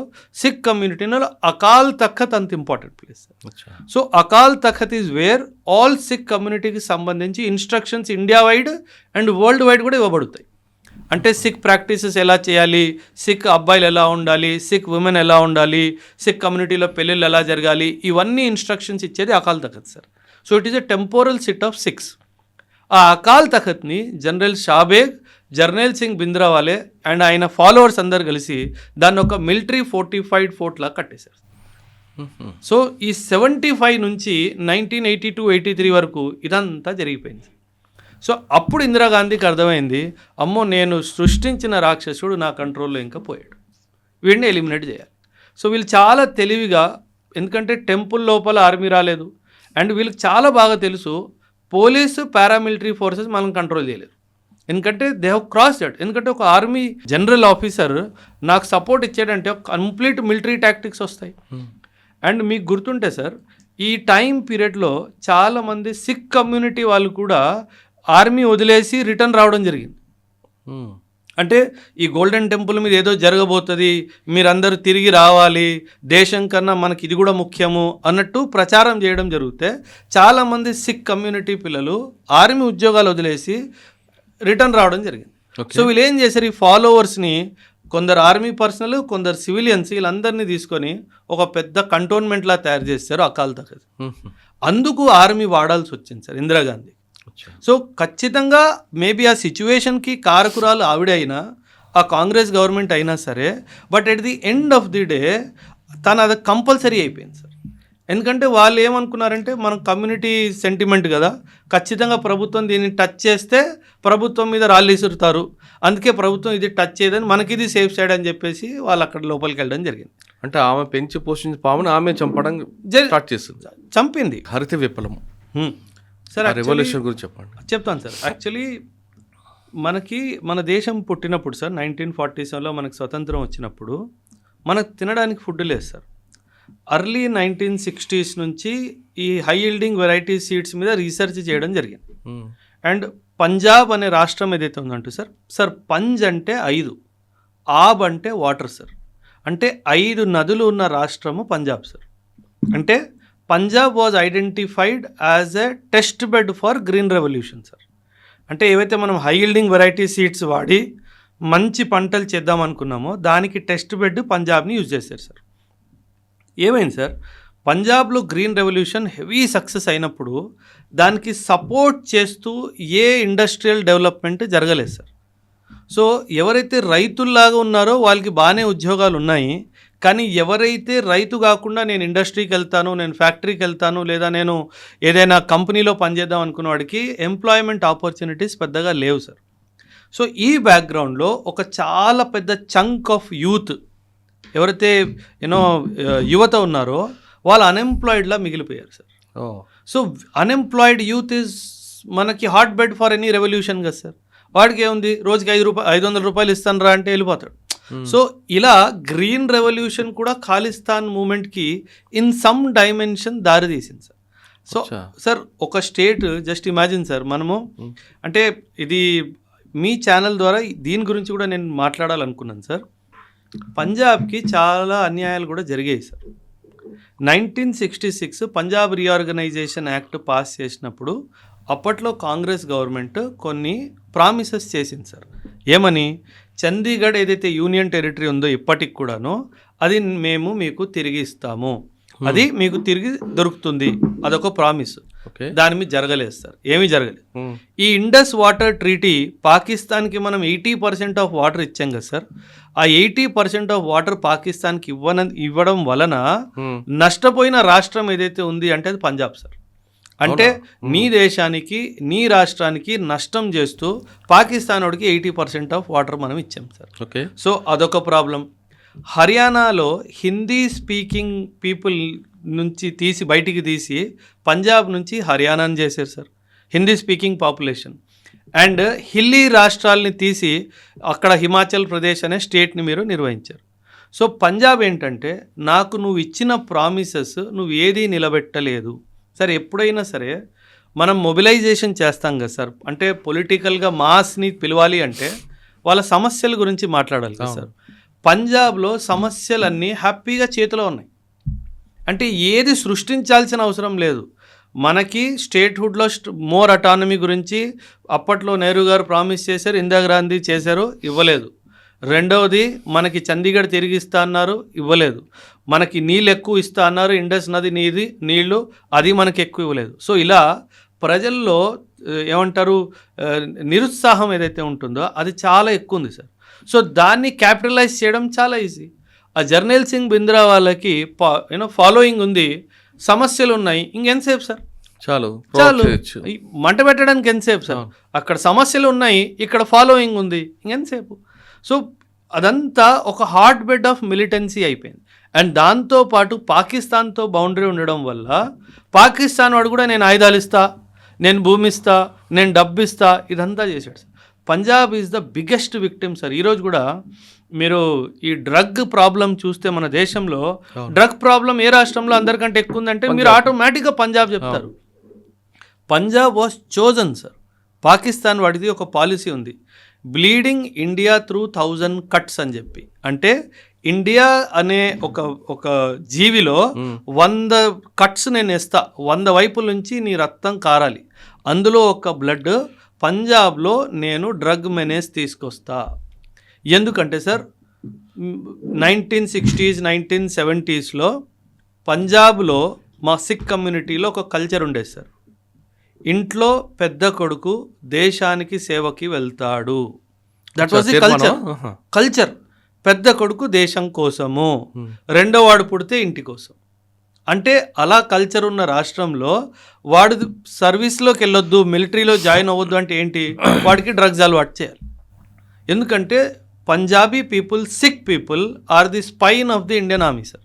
సిక్ కమ్యూనిటీలో అకాల్ తఖత్ అంత important place. So Akal Takht is where all Sikh కమ్యూనిటీకి సంబంధించి instructions India wide and world wide కూడా ఇవ్వబడతాయి. అంటే సిక్ ప్రాక్టీసెస్ ఎలా చేయాలి, సిక్ అబ్బాయిలు ఎలా ఉండాలి, సిక్ ఉమెన్ ఎలా ఉండాలి, సిక్ కమ్యూనిటీలో పెళ్ళిళ్ళు ఎలా జరగాలి, ఇవన్నీ ఇన్స్ట్రక్షన్స్ ఇచ్చేది Akal Takht sir. So it is a temporal seat of Sikhs. ఆ అకాల్ తఖత్ని జనరల్ షాబేగ్, జర్నల్ సింగ్ బింద్రావాలే అండ్ ఆయన ఫాలోవర్స్ అందరు కలిసి దాన్ని ఒక మిలిటరీ ఫోర్టిఫైడ్ ఫోర్ట్ లాగా కట్టేశారు. సో ఈ 75 నుంచి 1982-83 వరకు ఇదంతా జరిగిపోయింది. సో అప్పుడు ఇందిరాగాంధీకి అర్థమైంది, అమ్మో నేను సృష్టించిన రాక్షసుడు నా కంట్రోల్లో ఇంకా పోయాడు, వీడిని ఎలిమినేట్ చేయాలి. సో వీళ్ళు చాలా తెలివిగా, ఎందుకంటే టెంపుల్ లోపల ఆర్మీ రాలేదు అండ్ వీళ్ళకి చాలా బాగా తెలుసు పోలీసు పారామిలిటరీ ఫోర్సెస్ మనం కంట్రోల్ చేయలేదు, ఎందుకంటే దే హ్యావ్ క్రాస్ దట్. ఎందుకంటే ఒక ఆర్మీ జనరల్ ఆఫీసర్ నాకు సపోర్ట్ ఇచ్చాడంటే కంప్లీట్ మిలిటరీ టాక్టిక్స్ వస్తాయి. అండ్ మీకు గుర్తుంటే సార్ ఈ టైం పీరియడ్లో చాలామంది సిక్ కమ్యూనిటీ వాళ్ళు కూడా ఆర్మీ వదిలేసి రిటర్న్ రావడం జరిగింది. అంటే ఈ గోల్డెన్ టెంపుల్ మీద ఏదో జరగబోతుంది, మీరందరూ తిరిగి రావాలి, దేశం కన్నా మనకి ఇది కూడా ముఖ్యము అన్నట్టు ప్రచారం చేయడం జరిగితే చాలామంది సిక్ కమ్యూనిటీ పిల్లలు ఆర్మీ ఉద్యోగాలు వదిలేసి రిటర్న్ రావడం జరిగింది. సో వీళ్ళు ఏం చేశారు, ఈ ఫాలోవర్స్ని కొందరు ఆర్మీ పర్సనల్, కొందరు సివిలియన్స్, వీళ్ళందరినీ తీసుకొని ఒక పెద్ద కంటోన్మెంట్లా తయారు చేస్తారు అకాల్ తఖత్. అందుకు ఆర్మీ వాడాల్సి వచ్చింది సార్ ఇందిరాగాంధీ. సో ఖచ్చితంగా మేబీ ఆ సిచ్యువేషన్కి కారకురాలు ఆవిడ అయినా, ఆ కాంగ్రెస్ గవర్నమెంట్ అయినా సరే, but at the end of the day తను అది కంపల్సరీ అయిపోయింది సార్. ఎందుకంటే వాళ్ళు ఏమనుకున్నారంటే మనం కమ్యూనిటీ సెంటిమెంట్ కదా, ఖచ్చితంగా ప్రభుత్వం దీన్ని టచ్ చేస్తే ప్రభుత్వం మీద రాళ్ళు విసురుతారు, అందుకే ప్రభుత్వం ఇది టచ్ చేయదని మనకి ఇది సేఫ్ సైడ్ అని చెప్పేసి వాళ్ళు అక్కడ లోపలికి వెళ్ళడం జరిగింది. అంటే ఆమె పెంచి పోషించిన పామును ఆమె చంపడం స్టార్ట్ చేస్తుంది, చంపింది. హరిత విప్లవం సార్ రెవల్యూషన్ గురించి చెప్పండి. చెప్తాను సార్. యాక్చువల్లీ మనకి మన దేశం పుట్టినప్పుడు సార్ 1947లో మనకు స్వతంత్రం వచ్చినప్పుడు మనకు తినడానికి ఫుడ్ లేదు సార్. అర్లీ 1960s నుంచి ఈ హై ఈల్డింగ్ వెరైటీ సీడ్స్ మీద రీసెర్చ్ చేయడం జరిగింది. అండ్ పంజాబ్ అనే రాష్ట్రం ఏదైతే ఉందంటే సార్ పంజ్ అంటే 5, ఆబ్ అంటే వాటర్ సార్, అంటే 5 నదులు ఉన్న రాష్ట్రము పంజాబ్ సార్. అంటే Punjab was identified as a test bed for green revolution sir. అంటే ఏవైతే మనం హై ఈల్డింగ్ వెరైటీ సీడ్స్ వాడి మంచి పంటలు చేద్దాం అనుకున్నామో దానికి టెస్ట్ బెడ్ పంజాబ్ని యూజ్ చేశారు సార్. ఏమైంది సార్, పంజాబ్లో గ్రీన్ రెవల్యూషన్ హెవీ సక్సెస్ అయినప్పుడు దానికి సపోర్ట్ చేస్తూ ఏ ఇండస్ట్రియల్ డెవలప్మెంట్ జరగలేదు సార్. సో ఎవరైతే రైతుల్లాగా ఉన్నారో వాళ్ళకి బాగానే ఉద్యోగాలు ఉన్నాయి, కానీ ఎవరైతే రైతు కాకుండా నేను ఇండస్ట్రీకి వెళ్తాను, నేను ఫ్యాక్టరీకి వెళ్తాను, లేదా నేను ఏదైనా కంపెనీలో పనిచేద్దాం అనుకున్న వాడికి ఎంప్లాయ్మెంట్ ఆపర్చునిటీస్ పెద్దగా లేవు సార్. సో ఈ బ్యాక్గ్రౌండ్లో ఒక చాలా పెద్ద చంక్ ఆఫ్ యూత్ ఎవరైతే యువత ఉన్నారో వాళ్ళు అన్ఎంప్లాయిడ్లా మిగిలిపోయారు sir. So unemployed youth is మనకి hot bed for any revolution కదా సార్. వాడికి ఏముంది, రోజుకి 500 రూపాయలు ఇస్తాను రా అంటే వెళ్ళిపోతాడు. సో ఇలా గ్రీన్ రెవల్యూషన్ కూడా ఖాళిస్తాన్ మూమెంట్కి ఇన్ సమ్ డైమెన్షన్ దారి తీసింది సార్. సో సార్ ఒక స్టేట్ జస్ట్ ఇమాజిన్ సార్, మనము అంటే ఇది మీ ఛానల్ ద్వారా దీని గురించి కూడా నేను మాట్లాడాలనుకున్నాను సార్. పంజాబ్కి చాలా అన్యాయాలు కూడా జరిగాయి sir. 1966 Punjab reorganisation act pass చేసినప్పుడు అప్పట్లో కాంగ్రెస్ గవర్నమెంట్ కొన్ని ప్రామిసెస్ చేసింది సార్. ఏమని, చండీగఢ్ ఏదైతే యూనియన్ టెరిటరీ ఉందో ఇప్పటికి కూడాను అది మేము మీకు తిరిగి ఇస్తాము, అది మీకు తిరిగి దొరుకుతుంది, అదొక ప్రామిస్. దాని మీద జరగలేదు సార్, ఏమీ జరగలేదు. ఈ ఇండస్ వాటర్ ట్రీటీ పాకిస్తాన్కి మనం 80% ఆఫ్ వాటర్ ఇచ్చాం కదా సార్. ఆ 80% ఆఫ్ వాటర్ పాకిస్తాన్కి ఇవ్వడం వలన నష్టపోయిన రాష్ట్రం ఏదైతే ఉంది అంటే అది పంజాబ్ సార్. అంటే నీ దేశానికి నీ రాష్ట్రానికి నష్టం చేస్తూ పాకిస్తాన్ వాడికి 80% ఆఫ్ వాటర్ మనం ఇచ్చాం సార్. ఓకే, సో అదొక ప్రాబ్లం. హర్యానాలో హిందీ స్పీకింగ్ పీపుల్ నుంచి బయటికి తీసి పంజాబ్ నుంచి హర్యానాని చేశారు sir, Hindi speaking population. And hilly రాష్ట్రాలని తీసి అక్కడ హిమాచల్ ప్రదేశ్ అనే స్టేట్ని మీరు నిర్వహించారు. సో పంజాబ్ ఏంటంటే, నాకు నువ్వు ఇచ్చిన ప్రామిసెస్ నువ్వు ఏదీ నిలబెట్టలేదు. సరే, ఎప్పుడైనా సరే మనం మొబిలైజేషన్ చేస్తాం కదా సార్, అంటే పొలిటికల్గా మాస్ని పిలవాలి అంటే వాళ్ళ సమస్యల గురించి మాట్లాడాలి కదా సార్. పంజాబ్లో సమస్యలన్నీ హ్యాపీగా చేతిలో ఉన్నాయి, అంటే ఏది సృష్టించాల్సిన అవసరం లేదు. మనకి స్టేట్హుడ్లో మోర్ అటానమీ గురించి అప్పట్లో నెహ్రూ గారు ప్రామిస్ చేశారు, ఇందిరాగాంధీ చేశారు, ఇవ్వలేదు. రెండవది, మనకి చండీగఢ్ తిరిగి ఇస్తా అన్నారు, ఇవ్వలేదు. మనకి నీళ్ళు ఎక్కువ ఇస్తా అన్నారు, ఇండస్ నది నీళ్ళు అది మనకి ఎక్కువ ఇవ్వలేదు. సో ఇలా ప్రజల్లో ఏమంటారు, నిరుత్సాహం ఏదైతే ఉంటుందో అది చాలా ఎక్కువ ఉంది సార్. సో దాన్ని క్యాపిటలైజ్ చేయడం చాలా ఈజీ. ఆ జర్నైల్ సింగ్ బింద్రా వాళ్ళకి ఫాలోయింగ్ ఉంది, సమస్యలు ఉన్నాయి, ఇంకెంతసేపు సార్, చాలు మంట పెట్టడానికి ఎంతసేపు సార్. అక్కడ సమస్యలు ఉన్నాయి, ఇక్కడ ఫాలోయింగ్ ఉంది, ఇంకెంతసేపు. సో అదంతా ఒక హాట్ బెడ్ ఆఫ్ మిలిటెన్సీ అయిపోయింది. అండ్ దాంతోపాటు పాకిస్తాన్తో బౌండరీ ఉండడం వల్ల పాకిస్తాన్ వాడు కూడా నేను ఆయుధాలు ఇస్తా, నేను భూమి ఇస్తా, నేను డబ్బు ఇస్తా, ఇదంతా చేశాడు sir. Punjab is the biggest victim sir. ఈరోజు కూడా మీరు ఈ డ్రగ్ ప్రాబ్లం చూస్తే మన దేశంలో డ్రగ్ ప్రాబ్లం ఏ రాష్ట్రంలో అందరికంటే ఎక్కువ ఉందంటే మీరు ఆటోమేటిక్గా పంజాబ్ చెప్తారు. Punjab was chosen sir. Pakistan వాడిది ఒక పాలసీ ఉంది, బ్లీడింగ్ ఇండియా త్రూ 1000 కట్స్ అని చెప్పి. అంటే ఇండియా అనే ఒక జీవిలో 100 కట్స్ నేను వేస్తా, 100 వైపుల నుంచి నీ రక్తం కారాలి, అందులో ఒక బ్లడ్ పంజాబ్లో నేను డ్రగ్ మెనేజ్ తీసుకొస్తా. ఎందుకంటే సార్ 1960s 1970sలో పంజాబ్లో మా సిక్ కమ్యూనిటీలో ఒక కల్చర్ ఉండేది సార్. ఇంట్లో పెద్ద కొడుకు దేశానికి సేవకి వెళ్తాడు, దట్ వాజ్ ది కల్చర్. పెద్ద కొడుకు దేశం కోసము, రెండో వాడు పుడితే ఇంటి కోసం. అంటే అలా కల్చర్ ఉన్న రాష్ట్రంలో వాడు సర్వీస్లోకి వెళ్ళొద్దు, మిలిటరీలో జాయిన్ అవ్వద్దు అంటే ఏంటి, వాడికి డ్రగ్స్ అలవాటు చేయాలి. ఎందుకంటే Punjabi people, Sikh people are the spine of the Indian army sir.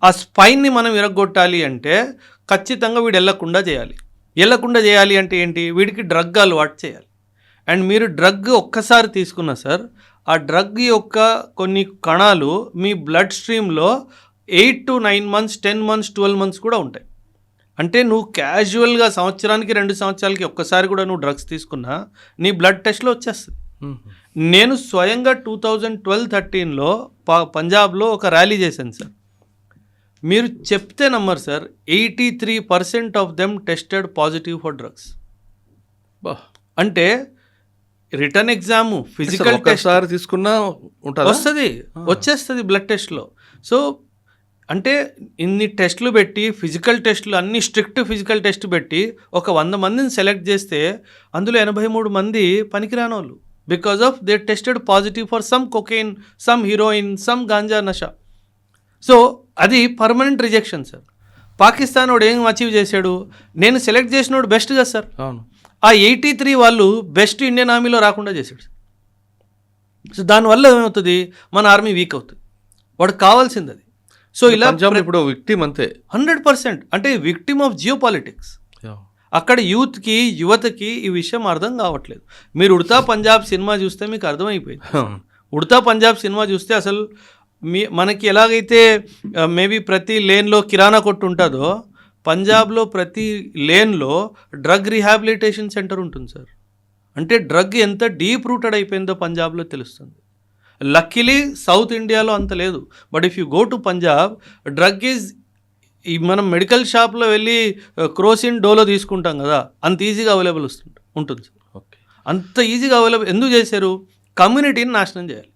ఆ స్పైన్ని మనం విరగొట్టాలి అంటే ఖచ్చితంగా వీడు వెళ్ళకుండా చేయాలి అంటే ఏంటి, వీడికి డ్రగ్ అలవాటు చేయాలి. అండ్ మీరు డ్రగ్ ఒక్కసారి తీసుకున్నా సార్, ఆ డ్రగ్ యొక్క కొన్ని కణాలు మీ blood స్ట్రీమ్లో 8 to 9 months 10 months 12 months కూడా ఉంటాయి. అంటే నువ్వు క్యాజువల్గా సంవత్సరానికి 2 సంవత్సరాలకి ఒక్కసారి కూడా నువ్వు డ్రగ్స్ తీసుకున్నా నీ బ్లడ్ టెస్ట్లో వచ్చేస్తుంది. నేను స్వయంగా 2012-13లో పంజాబ్లో ఒక ర్యాలీ చేశాను సార్. మీరు చెప్తే నమ్మరు sir, 83% of them tested positive for drugs. అంటే రిటర్న్ ఎగ్జాము, ఫిజికల్ టెస్ట్ తీసుకున్నా వచ్చేస్తుంది బ్లడ్ టెస్ట్లో. సో అంటే ఇన్ని టెస్టులు పెట్టి, ఫిజికల్ టెస్టులు అన్ని స్ట్రిక్ట్ ఫిజికల్ టెస్ట్ పెట్టి ఒక 100 మందిని సెలెక్ట్ చేస్తే అందులో 83 మంది పనికిరాని వాళ్ళు, because of they tested positive for some cocaine, some heroin, some ganja నషా. సో అది పర్మనెంట్ రిజెక్షన్ సార్. పాకిస్తాన్ వాడు ఏం అచీవ్ చేశాడు, నేను సెలెక్ట్ చేసినోడు బెస్ట్ కదా సార్. ఆ 83 వాళ్ళు బెస్ట్ ఇండియన్ ఆర్మీలో రాకుండా చేశాడు. సో దానివల్ల ఏమవుతుంది, మన ఆర్మీ వీక్ అవుతుంది, వాడికి కావాల్సింది అది. సో ఇలా ఇప్పుడు విక్టిమ్ అంతే 100%, అంటే విక్టిమ్ ఆఫ్ జియో పాలిటిక్స్. అక్కడ యువతకి ఈ విషయం అర్థం కావట్లేదు. మీరు ఉడతా పంజాబ్ సినిమా చూస్తే మీకు అర్థమైపోయింది. ఉడతా పంజాబ్ సినిమా చూస్తే అసలు మనకి ఎలాగైతే మేబీ ప్రతి లేన్లో కిరాణా కొట్టు ఉంటుందో, పంజాబ్లో ప్రతి లేన్లో డ్రగ్ రీహాబిలిటేషన్ సెంటర్ ఉంటుంది సార్. అంటే డ్రగ్ ఎంత డీప్ రూటెడ్ అయిపోయిందో పంజాబ్లో తెలుస్తుంది. లక్కీలీ సౌత్ ఇండియాలో అంత లేదు. But if you go to Punjab, drug is మనం మెడికల్ షాప్లో వెళ్ళి క్రోసిన్ డోలో తీసుకుంటాం కదా, అంత ఈజీగా అవైలబుల్ ఉంటుంది. ఓకే, అంత ఈజీగా అవైలబుల్ ఎందుకు చేశారు? కమ్యూనిటీని నాశనం చేయాలి.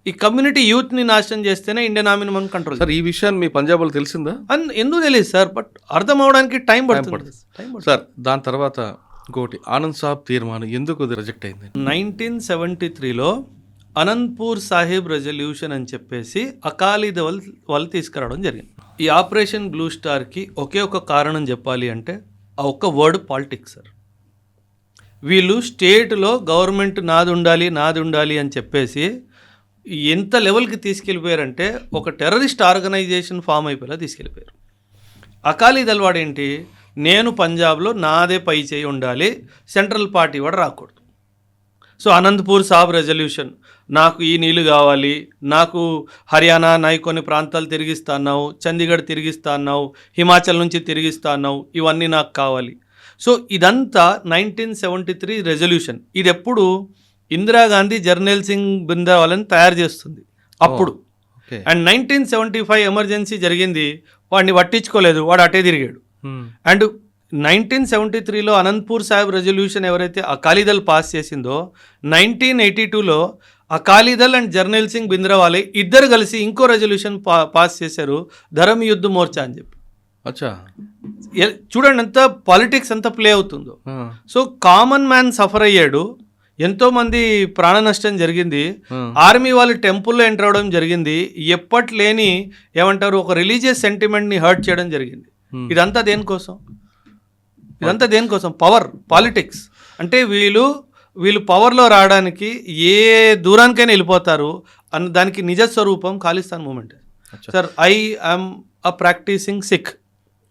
ఈ కమ్యూనిటీ యూత్ని నాశనం చేస్తేనే ఇండియన్ ఆర్మీని మనం కంట్రోల్. సార్ ఈ విషయాన్ని మీ పంజాబ్లో తెలిసిందా? ఎందుకు తెలియదు సార్, బట్ అర్థం అవడానికి టైం పడుతుంది సార్. దాని తర్వాత ఇంకోటి, ఆనంద్ సాబ్ తీర్మానం ఎందుకు రిజెక్ట్ అయింది? 1973లో అనంతపూర్ సాహిబ్ రెజల్యూషన్ అని చెప్పేసి అకాలీదళ్ వాళ్ళు తీసుకురావడం జరిగింది. ఈ ఆపరేషన్ బ్లూ స్టార్కి ఒకే ఒక కారణం చెప్పాలి అంటే ఆ ఒక్క వర్డ్ పాలిటిక్స్ సార్. వీళ్ళు స్టేట్లో గవర్నమెంట్ నాది ఉండాలి అని చెప్పేసి ఎంత లెవెల్కి తీసుకెళ్ళిపోయారంటే ఒక టెర్రరిస్ట్ ఆర్గనైజేషన్ ఫామ్ అయిపోయేలా తీసుకెళ్ళిపోయారు. అకాలీదళ్ వాడేంటి, నేను పంజాబ్లో నాదే పై చేయి ఉండాలి, సెంట్రల్ పార్టీ వాడు రాకూడదు. సో అనంతపూర్ సాబ్ రెజల్యూషన్, నాకు ఈ నీళ్ళు కావాలి, నాకు హర్యానా కొన్ని ప్రాంతాలు తిరిగిస్తా అన్నావు, చండీగఢ్ తిరిగిస్తా అన్నావు, హిమాచల్ నుంచి తిరిగిస్తా అన్నావు, ఇవన్నీ నాకు కావాలి. సో ఇదంతా 1973 రెజల్యూషన్. ఇది ఎప్పుడు ఇందిరాగాంధీ జర్నల్ సింగ్ బింద్రావాలని తయారు చేస్తుంది అప్పుడు. అండ్ 1975 ఎమర్జెన్సీ జరిగింది, వాడిని పట్టించుకోలేదు, వాడు అటే తిరిగాడు. అండ్ 1973లో అనంతపూర్ సాహిబ్ రెజల్యూషన్ ఎవరైతే అకాలీదళ్ పాస్ చేసిందో, 1982లో అకాలీదళ్ అండ్ జర్నల్ సింగ్ బింద్రావాలే ఇద్దరు కలిసి ఇంకో రెజల్యూషన్ పాస్ చేశారు, ధర్మ యుద్ధ మోర్చా అని చెప్పి. అచ్చా, చూడండి ఎంత పాలిటిక్స్ ఎంత ప్లే అవుతుందో. సో కామన్ మ్యాన్ సఫర్ అయ్యాడు, ఎంతోమంది ప్రాణ నష్టం జరిగింది, ఆర్మీ వాళ్ళు టెంపుల్లో ఎంటర్ అవడం జరిగింది, ఎప్పటి లేని ఏమంటారు ఒక రిలీజియస్ సెంటిమెంట్ని హర్ట్ చేయడం జరిగింది. ఇదంతా దేనికోసం? Power, politics. అంటే వీళ్ళు పవర్లో రావడానికి ఏ దూరానికైనా వెళ్ళిపోతారు అన్న దానికి నిజస్వరూపం Khalistan movement. Sir, I am a practising Sikh.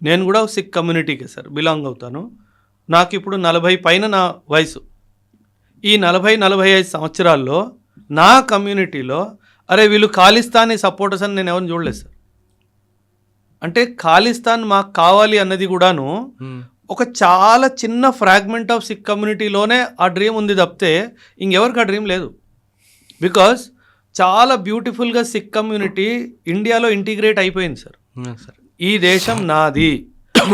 నేను కూడా సిక్ కమ్యూనిటీకి సార్ బిలాంగ్ అవుతాను. నాకు ఇప్పుడు 40 పైన నా వయసు. ఈ 40-45 సంవత్సరాల్లో నా కమ్యూనిటీలో వీళ్ళు ఖాళిస్తానీ సపోర్టర్స్ అని నేను ఎవరిని చూడలేదు సార్. అంటే ఖాళిస్తాన్ మాకు కావాలి అన్నది కూడాను ఒక చాలా చిన్న ఫ్రాగ్మెంట్ ఆఫ్ సిక్ కమ్యూనిటీలోనే ఆ డ్రీమ్ ఉంది తప్పితే ఇంకెవరికి ఆ డ్రీమ్ లేదు. బికాస్ చాలా బ్యూటిఫుల్గా సిక్ కమ్యూనిటీ ఇండియాలో ఇంటిగ్రేట్ అయిపోయింది సార్. ఈ దేశం నాది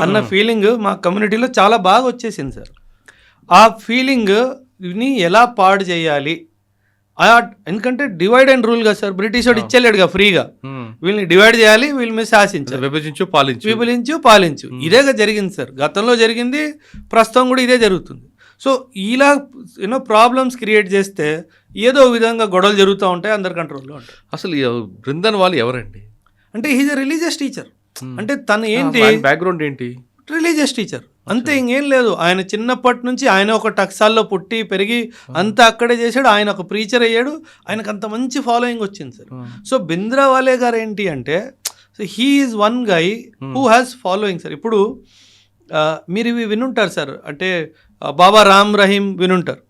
అన్న ఫీలింగ్ మా కమ్యూనిటీలో చాలా బాగా వచ్చేసింది సార్. ఆ ఫీలింగ్ని ఎలా పాడు చేయాలి, ఎందుకంటే డివైడ్ అండ్ రూల్ కదా సార్, బ్రిటిష్ వాడు ఇచ్చేలేడుగా ఫ్రీగా, వీళ్ళని డివైడ్ చేయాలి, వీళ్ళ మీద శాసించాలి, విభజించు పాలించు. ఇదేగా జరిగింది సార్, గతంలో జరిగింది, ప్రస్తుతం కూడా ఇదే జరుగుతుంది. సో ఇలా ప్రాబ్లమ్స్ క్రియేట్ చేస్తే ఏదో విధంగా గొడవలు జరుగుతూ ఉంటాయి, అందరి కంట్రోల్లో ఉంటాయి. అసలు బృందన్ వాళ్ళు ఎవరండి? అంటే హీజ్ ఎ రిలీజియస్ టీచర్. అంటే తను ఏంటి బ్యాక్గ్రౌండ్ ఏంటి? రిలీజియస్ టీచర్ అంతే, ఇంకేం లేదు. ఆయన చిన్నప్పటి నుంచి ఆయన ఒక టక్సాల్లో పుట్టి పెరిగి అంతా అక్కడే చేశాడు. ఆయన ఒక ప్రీచర్ అయ్యాడు, ఆయనకు అంత మంచి ఫాలోయింగ్ వచ్చింది సార్. సో బింద్రావాలే గారు ఏంటి అంటే he is one guy who has following sir. ఇప్పుడు మీరు ఇవి వినుంటారు సార్, అంటే బాబా రామ్ రహీం వినుంటారు.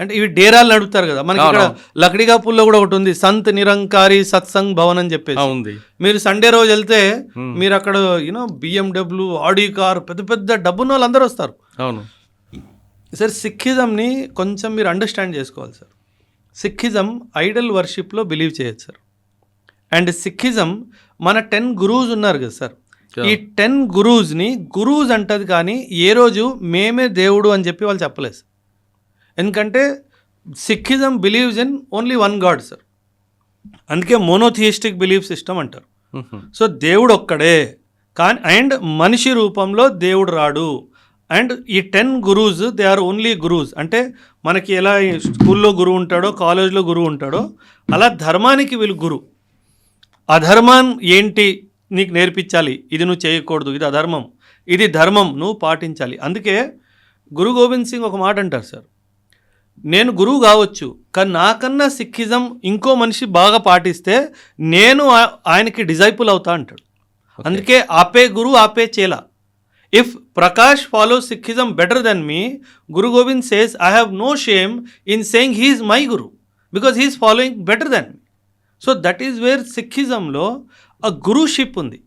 అంటే ఇవి డేరాలు నడుపుతారు కదా, మనకి ఇక్కడ లక్డికాపూర్లో కూడా ఒకటి ఉంది, సంత్ నిరంకారి సత్సంగ్ భవన్ అని చెప్పేసి ఉంది. మీరు సండే రోజు వెళ్తే మీరు అక్కడ BMW, ఆడి కార్, పెద్ద పెద్ద డబ్బున్న వాళ్ళు అందరూ వస్తారు. అవును సార్, సిక్కిజంని కొంచెం మీరు అండర్స్టాండ్ చేసుకోవాలి సార్. సిక్కిజం ఐడల్ వర్షిప్లో బిలీవ్ చేయొచ్చు సార్. అండ్ సిక్కిజం మన 10 గురూస్ ఉన్నారు కదా సార్, ఈ 10 గురూస్ని గురూస్ అంటది, కానీ ఏ రోజు మేమే దేవుడు అని చెప్పి వాళ్ళు చెప్పలేదు. ఎందుకంటే Sikhism believes in only one God sir, అందుకే మోనోథియిస్టిక్ బిలీఫ్ సిస్టమ్ అంటారు. సో దేవుడు ఒక్కడే, కానీ అండ్ మనిషి రూపంలో దేవుడు రాడు. అండ్ ఈ 10 gurus they are only gurus. అంటే మనకి ఎలా స్కూల్లో గురువు ఉంటాడో, కాలేజ్లో గురువు ఉంటాడో, అలా ధర్మానికి వీళ్ళు గురు. అధర్మం ఏంటి నీకు నేర్పించాలి, ఇది నువ్వు చేయకూడదు, ఇది అధర్మం, ఇది ధర్మం, నువ్వు పాటించాలి. అందుకే గురు గోవింద్ సింగ్ ఒక మాట అంటారు సార్, నేను గురువు కావచ్చు, కానీ నాకన్నా సిక్కిజం ఇంకో మనిషి బాగా పాటిస్తే నేను ఆయనకి డిజైపుల్ అవుతా అంటాడు. అందుకే ఆపే గురు ఆపే చేలా. If Prakash follows Sikhism better than me, Guru Gobind says I have no shame in saying he is my guru because he is following better than me. So that is where సిక్కిజంలో ఆ గురుషిప్ ఉంది.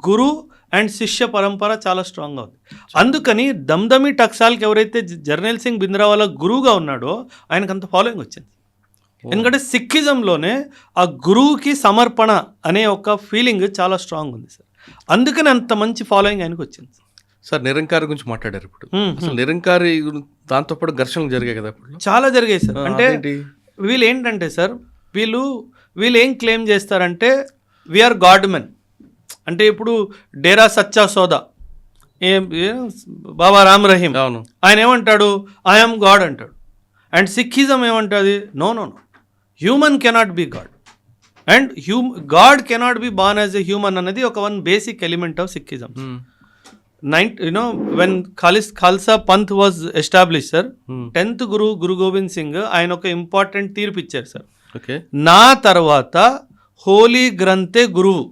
గురు అండ్ శిష్య పరంపర చాలా స్ట్రాంగ్గా ఉంది. అందుకని దమ్దమి టక్సాల్కి ఎవరైతే జర్నైల్ సింగ్ భింద్రావాలా గురువుగా ఉన్నాడో ఆయనకు అంత ఫాలోయింగ్ వచ్చింది. ఎందుకంటే సిక్కిజంలోనే ఆ గురువుకి సమర్పణ అనే ఒక ఫీలింగ్ చాలా స్ట్రాంగ్ ఉంది సార్. అందుకని అంత మంచి ఫాలోయింగ్ ఆయనకు వచ్చింది. సార్ నిరంకారి గురించి మాట్లాడారు ఇప్పుడు. అసలు నిరంకారి దాంతోపాటు ఘర్షణలు జరిగాయి కదా ఇప్పుడు? చాలా జరిగాయి సార్. అంటే వీళ్ళు ఏంటంటే సార్ వీళ్ళు ఏం క్లెయిమ్ చేస్తారంటే వీఆర్ గాడ్ మెన్. అంటే ఇప్పుడు డేరా సచ్చా సోదా బాబా రామ్ రహీం ఆయన ఏమంటాడు, ఐఎమ్ గాడ్ అంటాడు. అండ్ సిక్కిజం ఏమంటుంది, no no no, human cannot be god and god cannot be born as a human అన్నది ఒక one basic element of Sikhism. When Khalsa Panth was establish sir, 10th Guru Gobind Singh ఆయన ఒక ఇంపార్టెంట్ తీర్పు ఇచ్చారు సార్. నా తర్వాత హోలీ గ్రంథే గురువు,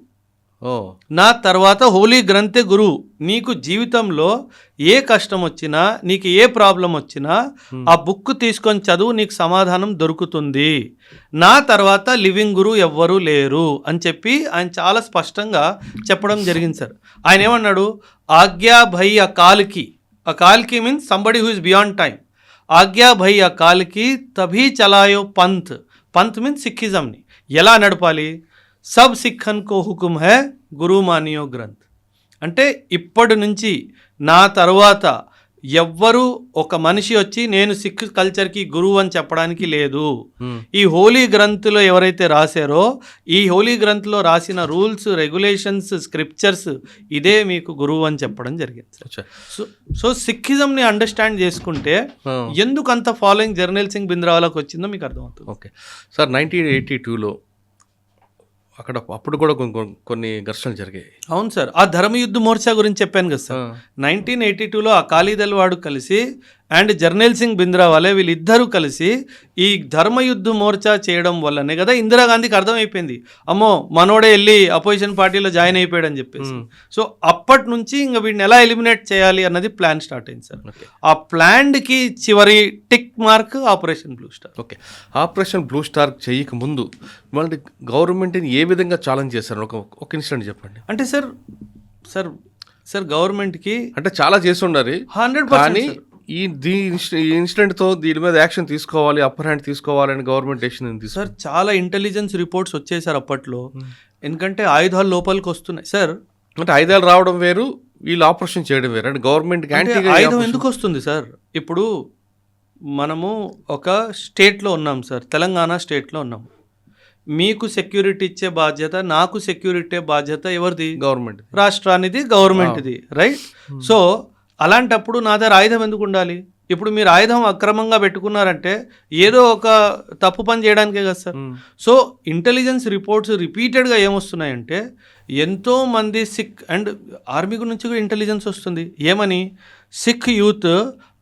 నా తర్వాత హోలీ గ్రంథే గురువు. నీకు జీవితంలో ఏ కష్టం వచ్చినా, నీకు ఏ ప్రాబ్లం వచ్చినా ఆ బుక్ తీసుకొని చదువు, నీకు సమాధానం దొరుకుతుంది. నా తర్వాత లివింగ్ గురువు ఎవ్వరూ లేరు అని చెప్పి ఆయన చాలా స్పష్టంగా చెప్పడం జరిగింది సార్. ఆయన ఏమన్నాడు, ఆజ్ఞా భై అకాల్కి, అకాల్కి means somebody who is beyond time, ఆజ్ఞా భై అకాల్కి తభీ చలాయో పంత్. పంత్ మీన్స్ సిక్కిజంని ఎలా నడపాలి, సబ్ సిక్కన్ కో హుకుం హై గురు మానియో గ్రంథ్. అంటే ఇప్పటి నుంచి నా తర్వాత ఎవ్వరు ఒక మనిషి వచ్చి నేను సిక్ కల్చర్కి గురువు అని చెప్పడానికి లేదు. ఈ హోలీ గ్రంథులో ఎవరైతే రాశారో ఈ హోలీ గ్రంథులో రాసిన రూల్స్, రెగ్యులేషన్స్, స్క్రిప్చర్స్ ఇదే మీకు గురువు అని చెప్పడం జరిగింది. సో సిక్కిజంని అండర్స్టాండ్ చేసుకుంటే ఎందుకు అంత ఫాలోయింగ్ జర్నైల్ సింగ్ భింద్రావాలాకి వచ్చిందో మీకు అర్థమవుతుంది. ఓకే సార్, 1982లో అప్పుడు కూడా కొన్ని ఘర్షణలు జరిగాయి. అవును సార్, ఆ ధర్మయుద్ధ మోర్చా గురించి చెప్పాను కదా సార్. 1982లో అకాలీదళ్ వాడు కలిసి అండ్ జర్నైల్ సింగ్ భింద్రావాలా వీళ్ళిద్దరూ కలిసి ఈ ధర్మయుద్ధ మోర్చా చేయడం వల్లనే కదా ఇందిరాగాంధీకి అర్థమైపోయింది, అమ్మో మనోడే వెళ్ళి అపోజిషన్ పార్టీలో జాయిన్ అయిపోయాడని చెప్పేసి. సో అప్పటి నుంచి ఇంకా వీడిని ఎలా ఎలిమినేట్ చేయాలి అన్నది ప్లాన్ స్టార్ట్ అయింది సార్. ఆ ప్లాన్కి చివరి tick mark operation blue star. Okay, operation blue star చేయక ముందు మళ్ళీ గవర్నమెంట్ని ఏ విధంగా ఛాలెంజ్ చేశారు? ఒక ఇన్సిడెంట్ చెప్పండి. అంటే సార్ గవర్నమెంట్కి అంటే చాలా చేసి ఉండాలి 100%. ఈ ఇన్సిడెంట్తో దీని మీద యాక్షన్ తీసుకోవాలి, అప్పర్ హ్యాండ్ తీసుకోవాలని గవర్నమెంట్ డెసిషన్ సార్. చాలా ఇంటెలిజెన్స్ రిపోర్ట్స్ వచ్చాయి సార్ అప్పట్లో. ఎందుకంటే ఆయుధాలు లోపలికి వస్తున్నాయి సార్. అంటే ఆయుధాలు రావడం వేరు, వీళ్ళు ఆపరేషన్ చేయడం వేరు. అంటే గవర్నమెంట్ ఆయుధం ఎందుకు వస్తుంది సార్? ఇప్పుడు మనము ఒక స్టేట్లో ఉన్నాం సార్, తెలంగాణ స్టేట్లో ఉన్నాం. మీకు సెక్యూరిటీ ఇచ్చే బాధ్యత, నాకు సెక్యూరిటీ బాధ్యత ఎవరిది? గవర్నమెంట్, రాష్ట్రానిది, గవర్నమెంట్ది, రైట్? సో అలాంటప్పుడు నా దగ్గర ఆయుధం ఎందుకు ఉండాలి? ఇప్పుడు మీరు ఆయుధం అక్రమంగా పెట్టుకున్నారంటే ఏదో ఒక తప్పు పని చేయడానికే కదా సార్. సో ఇంటెలిజెన్స్ రిపోర్ట్స్ రిపీటెడ్గా ఏమొస్తున్నాయంటే ఎంతోమంది సిక్ అండ్ ఆర్మీ నుంచి కూడా ఇంటెలిజెన్స్ వస్తుంది. ఏమని, సిక్ యూత్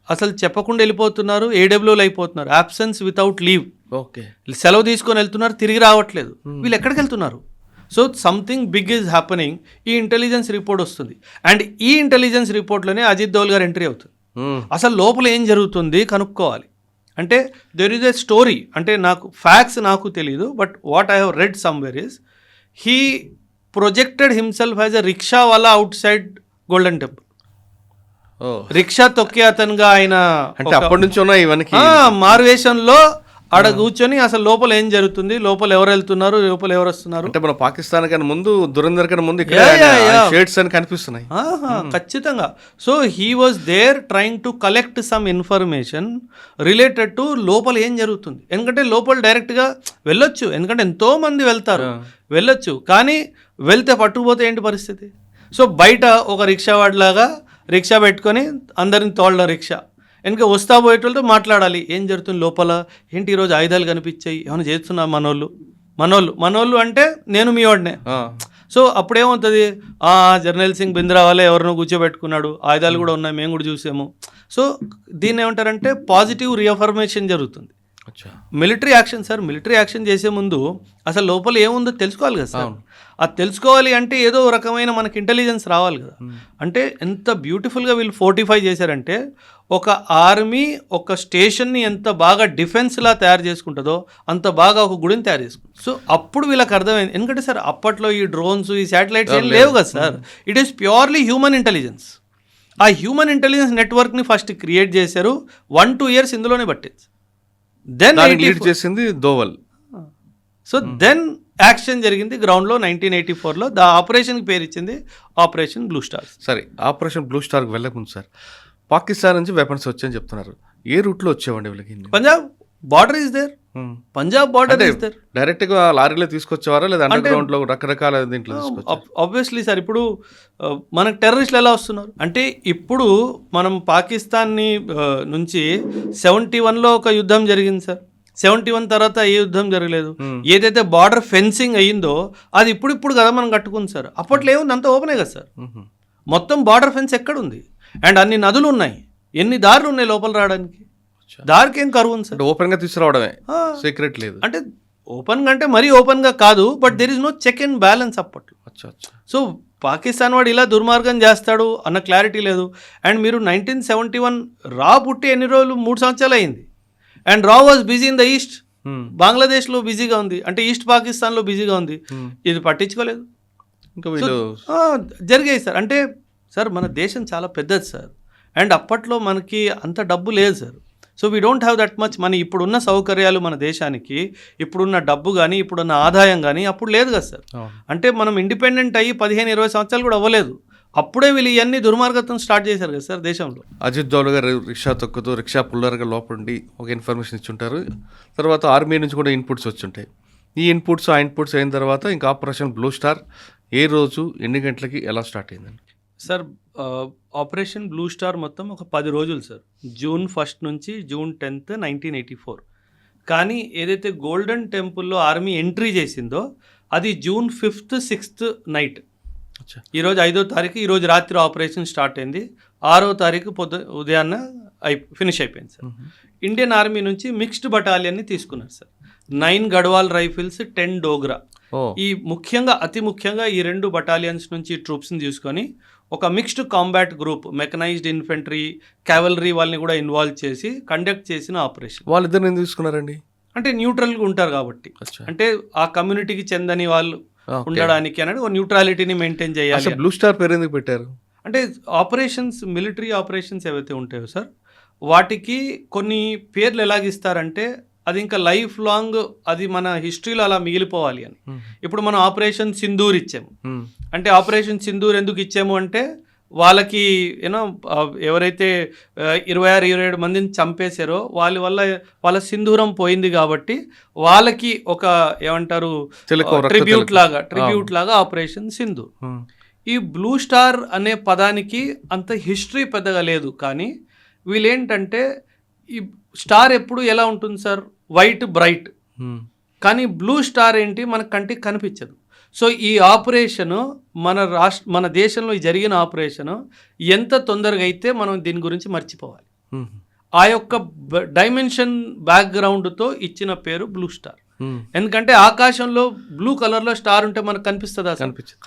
అసలు చెప్పకుండా వెళ్ళిపోతున్నారు, ఏడబ్ల్యూలు అయిపోతున్నారు, అబ్సెన్స్ వితౌట్ లీవ్. ఓకే, సెలవు తీసుకొని వెళ్తున్నారు, తిరిగి రావట్లేదు. వీళ్ళు ఎక్కడికి వెళ్తున్నారు? So something big is happening. ఈ ఇంటెలిజెన్స్ రిపోర్ట్ వస్తుంది అండ్ ఈ ఇంటెలిజెన్స్ రిపోర్ట్లోనే అజిత్ దోవల్ గారు ఎంట్రీ అవుతుంది. అసలు లోపల ఏం జరుగుతుంది కనుక్కోవాలి. అంటే దెర్ ఈజ్ ఎ స్టోరీ. అంటే నాకు ఫ్యాక్ట్స్ నాకు తెలియదు, but what I have read somewhere is he projected himself as a rickshaw wala outside golden temple. Rickshaw తొక్కే అతనుగా ఆయన అంటే అప్పటి నుంచి ఉన్నాయి ఇవన్నీ మారువేషంలో ఆడ కూర్చొని అసలు లోపల ఏం జరుగుతుంది, లోపల ఎవరు వెళ్తున్నారు, లోపల ఎవరు వస్తున్నారు. అంటే మన పాకిస్తాన్ కన్నా ముందు, దురందర్ కన్నా ముందు షేడ్స్ అని కనిపిస్తున్నాయి ఖచ్చితంగా. So he was there trying to collect some information related to లోపల ఏం జరుగుతుంది. ఎందుకంటే లోపల డైరెక్ట్గా వెళ్ళొచ్చు, ఎందుకంటే ఎంతో మంది వెళ్తారు, వెళ్ళొచ్చు. కానీ వెళ్తే పట్టుకుపోతే ఏంటి పరిస్థితి? సో బయట ఒక రిక్షా వాడిలాగా రిక్షా పెట్టుకొని అందరిని తోళ్ళ రిక్షా వెనక వస్తా పోయేటోళ్ళతో మాట్లాడాలి, ఏం జరుగుతుంది లోపల, ఏంటి ఈరోజు ఆయుధాలు కనిపించాయి, ఏమైనా చేస్తున్నా మనోళ్ళు అంటే నేను మీ వాడినే. సో అప్పుడేమవుతుంది, జర్నైల్ సింగ్ భింద్రావాలా ఎవరినో కూర్చోబెట్టుకున్నాడు, ఆయుధాలు కూడా ఉన్నాయి, మేము కూడా చూసాము. సో దీన్ని ఏమంటారంటే పాజిటివ్ రీఅఫర్మేషన్ జరుగుతుంది. అచ్చా. Military action sir, military action చేసే ముందు అసలు లోపల ఏముందో తెలుసుకోవాలి కదా సార్. అది తెలుసుకోవాలి అంటే ఏదో రకమైన మనకి ఇంటెలిజెన్స్ రావాలి కదా. అంటే ఎంత బ్యూటిఫుల్గా వీళ్ళు ఫోర్టిఫై చేశారంటే, ఒక ఆర్మీ ఒక స్టేషన్ని ఎంత బాగా డిఫెన్స్లా తయారు చేసుకుంటుందో అంత బాగా ఒక గుడిని తయారు చేసుకుంటుంది. సో అప్పుడు వీళ్ళకి అర్థమైంది. ఎందుకంటే సార్ అప్పట్లో ఈ డ్రోన్స్, ఈ శాటిలైట్స్ ఏం లేవు కదా sir. It is purely human intelligence. ఆ హ్యూమన్ ఇంటెలిజెన్స్ నెట్వర్క్ని ఫస్ట్ క్రియేట్ చేశారు. 1-2 years ఇందులోనే పట్టింది. దెన్ లీడ్ చేసింది దోవల్. సో దెన్ యాక్షన్ జరిగింది గ్రౌండ్లో 1984లో. దా ఆపరేషన్కి పేరు ఇచ్చింది ఆపరేషన్ బ్లూ స్టార్. సరే, ఆపరేషన్ బ్లూ స్టార్కి వెళ్ళకముందు సార్, పాకిస్తాన్ నుంచి వెపన్స్ వచ్చాయని చెప్తున్నారు. ఏ రూట్లో వచ్చేవండి వీళ్ళకి? Punjab border is there. Punjab border is there. Direct గా లారీలో తీసుకొచ్చేవారా లేదా అండర్ గ్రౌండ్ లో రకరకాల దీంట్లో తీసుకొచ్చారు? ఆబ్వియస్లీ సార్, ఇప్పుడు మనకు టెర్రరిస్టులు ఎలా వస్తున్నారు అంటే, ఇప్పుడు మనం పాకిస్తాన్ని నుంచి 71లో ఒక యుద్ధం జరిగింది సార్. 71 తర్వాత ఏ యుద్ధం జరగలేదు. ఏదైతే బార్డర్ ఫెన్సింగ్ అయ్యిందో అది ఇప్పుడు కదా మనం కట్టుకుంది సార్. అప్పట్లో ఏముంది, అంత ఓపెనే కదా సార్. మొత్తం బార్డర్ ఫెన్స్ ఎక్కడుంది? అండ్ అన్ని నదులు ఉన్నాయి, ఎన్ని దారులు ఉన్నాయి లోపల రావడానికి. దారికి ఏం కరువు ఉంది సార్. ఓపెన్ గా తీసుకురావడమే, సీక్రెట్ లేదు. అంటే ఓపెన్ గా అంటే మరీ ఓపెన్ గా కాదు, but there is no check and balance అప్పట్లో. సో పాకిస్తాన్ వాడు ఇలా దుర్మార్గం చేస్తాడు అన్న క్లారిటీ లేదు. అండ్ మీరు 1971 రా పుట్టి ఎన్ని రోజులు, 3 సంవత్సరాలు అయింది. అండ్ రా was busy in the east. బంగ్లాదేశ్లో బిజీగా ఉంది, అంటే ఈస్ట్ పాకిస్తాన్లో బిజీగా ఉంది. ఇది పట్టించుకోలేదు. ఇంకా వీళ్ళు జరిగాయి సార్. అంటే సార్ మన దేశం చాలా పెద్దది సార్. అండ్ అప్పట్లో మనకి అంత డబ్బు లేదు sir. So we don't have that much money. ఇప్పుడున్న సౌకర్యాలు మన దేశానికి, ఇప్పుడున్న డబ్బు కానీ, ఇప్పుడున్న ఆదాయం కానీ అప్పుడు లేదు కదా సార్. అంటే మనం ఇండిపెండెంట్ అయ్యి 15-20 సంవత్సరాలు కూడా అవ్వలేదు. అప్పుడే వీళ్ళు ఇవన్నీ దుర్మార్గత్వం స్టార్ట్ చేశారు కదా సార్ దేశంలో. అజిత్ దోవల్ గారు రిక్షా తొక్కుతూ రిక్షా పుల్లర్గా లోపండి ఒక ఇన్ఫర్మేషన్ ఇచ్చుంటారు. తర్వాత ఆర్మీ నుంచి కూడా ఇన్పుట్స్ వచ్చుంటాయి. ఈ ఇన్పుట్స్ అయిన తర్వాత ఇంకా ఆపరేషన్ బ్లూ స్టార్ ఏ రోజు, ఎన్ని గంటలకి, ఎలా స్టార్ట్ అయిందండి సార్? ఆపరేషన్ బ్లూ స్టార్ మొత్తం ఒక 10 రోజులు సార్. June 1 నుంచి June 10, 1984. కానీ ఏదైతే గోల్డెన్ టెంపుల్లో ఆర్మీ ఎంట్రీ చేసిందో అది June 5th, 6th నైట్. ఈరోజు 5వ తారీఖు, ఈరోజు రాత్రి ఆపరేషన్ స్టార్ట్ అయింది. 6వ తారీఖు ఉదయాన్న ఫినిష్ అయిపోయింది సార్. ఇండియన్ ఆర్మీ నుంచి మిక్స్డ్ బటాలియన్ని తీసుకున్నారు సార్. 9 గడ్వాల్ రైఫిల్స్, 10 డోగ్రా. ఈ అతి ముఖ్యంగా ఈ 2 బటాలియన్స్ నుంచి ట్రూప్స్ని తీసుకొని ఒక mixed combat group, mechanised infantry, cavalry వాళ్ళని కూడా ఇన్వాల్వ్ చేసి కండక్ట్ చేసిన ఆపరేషన్. వాళ్ళిద్దరిని తీసుకున్నారండి? అంటే న్యూట్రల్గా ఉంటారు కాబట్టి, అంటే ఆ కమ్యూనిటీకి చెందని వాళ్ళు ఉండడానికి అనేది ఒక న్యూట్రాలిటీని మెయింటైన్ చేయాలి. బ్లూ స్టార్ పేరు ఎందుకు పెట్టారు అంటే, ఆపరేషన్స్, మిలిటరీ ఆపరేషన్స్ ఏవైతే ఉంటాయో సార్, వాటికి కొన్ని పేర్లు ఎలాగిస్తారంటే అది ఇంకా లైఫ్ లాంగ్ అది మన హిస్టరీలో అలా మిగిలిపోవాలి అని. ఇప్పుడు మనం ఆపరేషన్ సింధూర్ ఇచ్చాము. అంటే ఆపరేషన్ సింధూర్ ఎందుకు ఇచ్చాము అంటే, వాళ్ళకి ఎవరైతే 26-27 మందిని చంపేశారో వాళ్ళ వల్ల వాళ్ళ సింధూరం పోయింది కాబట్టి వాళ్ళకి ఒక ఏమంటారు ట్రిబ్యూట్ లాగా ఆపరేషన్ సింధూర్. ఈ బ్లూ స్టార్ అనే పదానికి అంత హిస్టరీ పెద్దగా లేదు. కానీ వీళ్ళేంటంటే, ఈ స్టార్ ఎప్పుడు ఎలా ఉంటుంది సార్, వైట్ బ్రైట్. కానీ బ్లూ స్టార్ ఏంటి, మన కంటికి కనిపించదు. సో ఈ ఆపరేషను మన దేశంలో జరిగిన ఆపరేషను ఎంత తొందరగా అయితే మనం దీని గురించి మర్చిపోవాలి. ఆ యొక్క డైమెన్షన్ బ్యాక్గ్రౌండ్తో ఇచ్చిన పేరు బ్లూ స్టార్. ఎందుకంటే ఆకాశంలో బ్లూ కలర్లో స్టార్ ఉంటే మనకు కనిపిస్తుందా?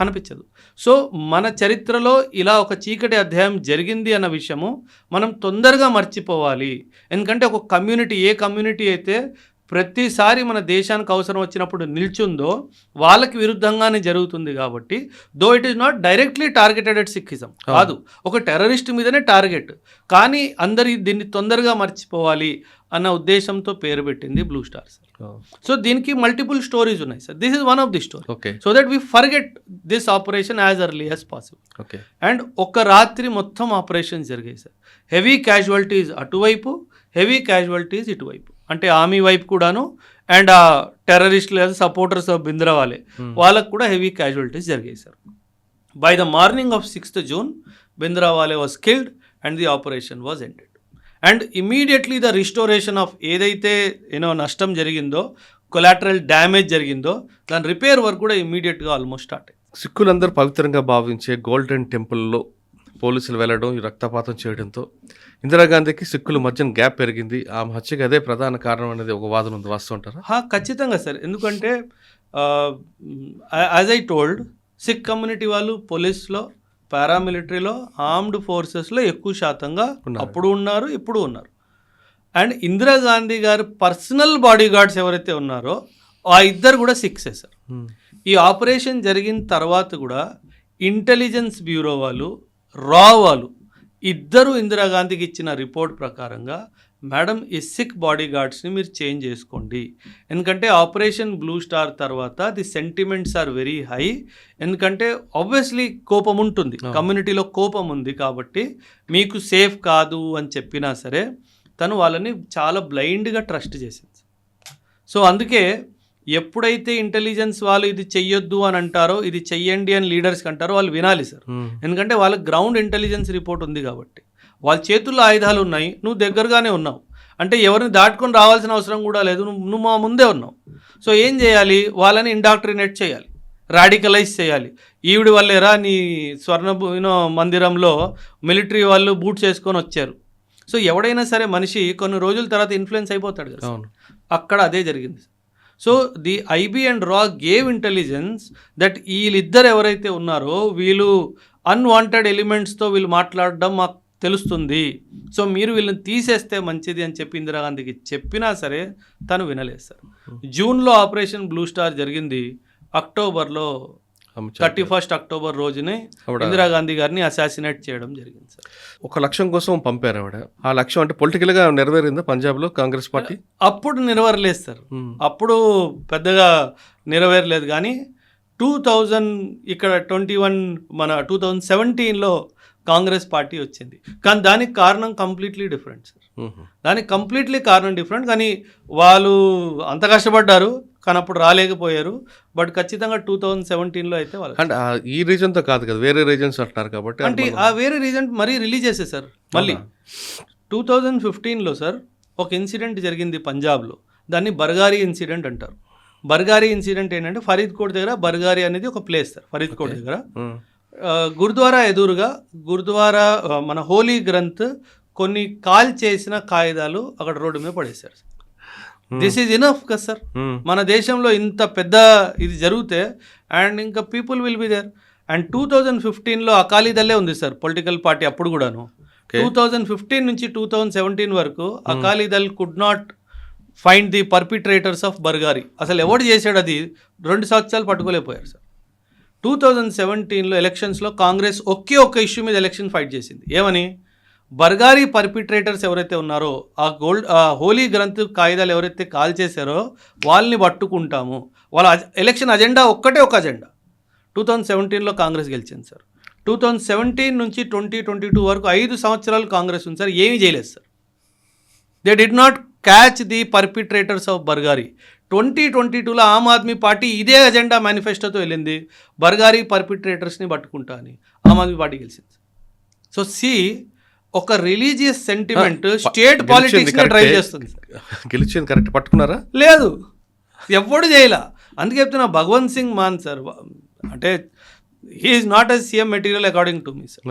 కనిపించదు. సో మన చరిత్రలో ఇలా ఒక చీకటి అధ్యాయం జరిగింది అన్న విషయము మనం తొందరగా మర్చిపోవాలి. ఎందుకంటే ఒక కమ్యూనిటీ, ఏ కమ్యూనిటీ అయితే ప్రతిసారి మన దేశానికి అవసరం వచ్చినప్పుడు నిల్చుందో వాళ్ళకి విరుద్ధంగానే జరుగుతుంది. కాబట్టి though it is not directly targeted at Sikhism కాదు, ఒక టెర్రరిస్ట్ మీదనే టార్గెట్. కానీ అందరి దీన్ని తొందరగా మర్చిపోవాలి అన్న ఉద్దేశంతో పేరు పెట్టింది బ్లూ స్టార్ సార్. సో దీనికి మల్టిపుల్ స్టోరీస్ ఉన్నాయి sir. This is one of the story. So that we forget this operation as early as possible. And ఒక రాత్రి మొత్తం ఆపరేషన్స్ జరిగాయి సార్. హెవీ క్యాజువాలిటీస్ అటువైపు, హెవీ క్యాజువాలిటీస్ ఇటువైపు. అంటే ఆర్మీ వైపు కూడాను, అండ్ ఆ టెర్రరిస్టులు లేదా సపోర్టర్స్ ఆఫ్ భింద్రవాలే వాళ్ళకు కూడా హెవీ క్యాజువాలిటీస్ జరిగాయి sir. By the morning of 6th June, Bhindranwale was killed and the operation was ended. And immediately the restoration of ఏదైతే నష్టం జరిగిందో, కొలాటరల్ డ్యామేజ్ జరిగిందో, దాని రిపేర్ వర్క్ కూడా ఇమీడియట్గా ఆల్మోస్ట్ స్టార్ట్ అయింది. సిక్కులందరూ పవిత్రంగా భావించే గోల్డెన్ టెంపుల్లో పోలీసులు వెళ్ళడం, ఈ రక్తపాతం చేయడంతో ఇందిరాగాంధీకి సిక్కుల మధ్యన గ్యాప్ పెరిగింది. ఆమె హత్యకి అదే ప్రధాన కారణం అనేది ఒక వాదన ఉంది. వాస్తవంటారా? ఖచ్చితంగా సార్. ఎందుకంటే as I told, Sikh community వాళ్ళు పోలీస్లో, పారామిలిటరీలో, ఆర్మ్డ్ ఫోర్సెస్లో ఎక్కువ శాతంగా అప్పుడు ఉన్నారు, ఇప్పుడు ఉన్నారు. అండ్ ఇందిరాగాంధీ గారు పర్సనల్ బాడీ గార్డ్స్ ఎవరైతే ఉన్నారో ఆ ఇద్దరు కూడా సిక్సే సార్. ఈ ఆపరేషన్ జరిగిన తర్వాత కూడా ఇంటెలిజెన్స్ బ్యూరో వాళ్ళు, రా వాళ్ళు ఇద్దరు ఇందిరాగాంధీకి ఇచ్చిన రిపోర్ట్ ప్రకారంగా, మేడం ఈ సిక్ బాడీ గార్డ్స్ని మీరు చేంజ్ చేసుకోండి, ఎందుకంటే ఆపరేషన్ బ్లూ స్టార్ తర్వాత the sentiments are very high, ఎందుకంటే ఆబ్వియస్లీ కోపం ఉంటుంది, కమ్యూనిటీలో కోపం ఉంది, కాబట్టి మీకు సేఫ్ కాదు అని చెప్పినా సరే తను వాళ్ళని చాలా బ్లైండ్గా ట్రస్ట్ చేసింది. సో అందుకే ఎప్పుడైతే ఇంటెలిజెన్స్ వాళ్ళు ఇది చెయ్యొద్దు అని అంటారో, ఇది చెయ్యండి అని లీడర్స్కి అంటారో వాళ్ళు వినాలి సార్. ఎందుకంటే వాళ్ళకి గ్రౌండ్ ఇంటెలిజెన్స్ రిపోర్ట్ ఉంది కాబట్టి, వాళ్ళ చేతుల్లో ఆయుధాలు ఉన్నాయి, నువ్వు దగ్గరగానే ఉన్నావు అంటే ఎవరిని దాటుకొని రావాల్సిన అవసరం కూడా లేదు, నువ్వు మా ముందే ఉన్నావు. సో ఏం చేయాలి, వాళ్ళని ఇండాక్ట్రినేట్ చేయాలి, రాడికలైజ్ చేయాలి. ఈవిడి వల్లేరా నీ స్వర్ణ మందిరంలో మిలిటరీ వాళ్ళు బూట్స్ వేసుకొని వచ్చారు. సో ఎవడైనా సరే మనిషి కొన్ని రోజుల తర్వాత ఇన్ఫ్లుయెన్స్ అయిపోతాడు కదా, అక్కడ అదే జరిగింది. సో ది ఐబీ అండ్ రా గేవ్ ఇంటెలిజెన్స్ దట్ వీళ్ళిద్దరు ఎవరైతే ఉన్నారో వీళ్ళు అన్వాంటెడ్ ఎలిమెంట్స్తో వీళ్ళు మాట్లాడడం మాకు తెలుస్తుంది, సో మీరు వీళ్ళని తీసేస్తే మంచిది అని చెప్పి ఇందిరాగాంధీకి చెప్పినా సరే తను వినలేదు సార్. జూన్లో ఆపరేషన్ బ్లూ స్టార్ జరిగింది, అక్టోబర్లో 31 అక్టోబర్ రోజునే ఇందిరాగాంధీ గారిని అసాసినేట్ చేయడం జరిగింది సార్. ఒక లక్ష్యం కోసం పంపారు ఆవిడ. ఆ లక్ష్యం అంటే పొలిటికల్గా నెరవేరిందా పంజాబ్లో కాంగ్రెస్ పార్టీ? అప్పుడు నెరవేరలేదు సార్, అప్పుడు పెద్దగా నెరవేరలేదు. కానీ 2000 ఇక్కడ 21 మన 2017లో కాంగ్రెస్ పార్టీ వచ్చింది. కానీ దానికి కారణం కంప్లీట్లీ డిఫరెంట్ సార్. దానికి కంప్లీట్లీ కారణం డిఫరెంట్. కానీ వాళ్ళు అంత కష్టపడ్డారు కానీ అప్పుడు రాలేకపోయారు. బట్ ఖచ్చితంగా 2017లో అయితే వాళ్ళు అంటే ఈ రీజన్తో కాదు కదా, వేరే రీజన్స్ అంటున్నారు కాబట్టి. అంటే ఆ వేరే రీజన్ మరీ రిలీజ్ చేసే సార్. మళ్ళీ 2015లో సార్ ఒక ఇన్సిడెంట్ జరిగింది పంజాబ్లో, దాన్ని బర్గారీ ఇన్సిడెంట్ అంటారు. బర్గారీ ఇన్సిడెంట్ ఏంటంటే ఫరీద్కోట్ దగ్గర బర్గారీ అనేది ఒక ప్లేస్ సార్. ఫరీద్కోట్ దగ్గర గురుద్వారా ఎదురుగా గురుద్వారా మన హోలీ గ్రంథ్ కొన్ని కాల్ చేసిన కాగితాలు అక్కడ రోడ్డు మీద పడేశారు. దిస్ ఈజ్ ఇనఫ్ కదా సార్, మన దేశంలో ఇంత పెద్ద ఇది జరిగితే అండ్ ఇంకా people will be there. And 2015లో అకాలీదళే ఉంది సార్ పొలిటికల్ పార్టీ అప్పుడు కూడాను. 2015 నుంచి 2017 వరకు Akali Dal could not find the perpetrators of Bargari. అసలు ఎవడు చేశాడు అది 2 సంవత్సరాలు పట్టుకోలేకపోయారు సార్. 2017లో ఎలక్షన్స్లో కాంగ్రెస్ ఒక్క ఇష్యూ మీద ఎలక్షన్ ఫైట్ చేసింది. ఏమని, బర్గారీ పర్పిట్రేటర్స్ ఎవరైతే ఉన్నారో ఆ హోలీ గ్రంథ్ కాగితాలు ఎవరైతే కాల్ చేశారో వాళ్ళని పట్టుకుంటాము. వాళ్ళ ఎలక్షన్ అజెండా ఒక అజెండా. 2017లో కాంగ్రెస్ గెలిచింది సార్. 2017 నుంచి 2022 వరకు 5 సంవత్సరాలు కాంగ్రెస్ ఉంది సార్, ఏమీ చేయలేదు sir. They did not catch the perpetrators of Bargari. 2022లో ఆమ్ ఆద్మీ పార్టీ ఇదే అజెండా మేనిఫెస్టోతో వెళ్ళింది, బర్గారీ పర్పిట్రేటర్స్ని పట్టుకుంటా అని. ఆమ్ ఆద్మీ పార్టీ గెలిచింది. సో ఒక religious sentiment state politics drive చేస్తుంది. గెలిచింది కరెక్ట్, పట్టుకున్నారా? లేదు, ఎప్పుడు చేయలే. అందుకే చెప్తున్నా, భగవంత్ సింగ్ మాన్ సార్ అంటే he's not a CM material according to me sir.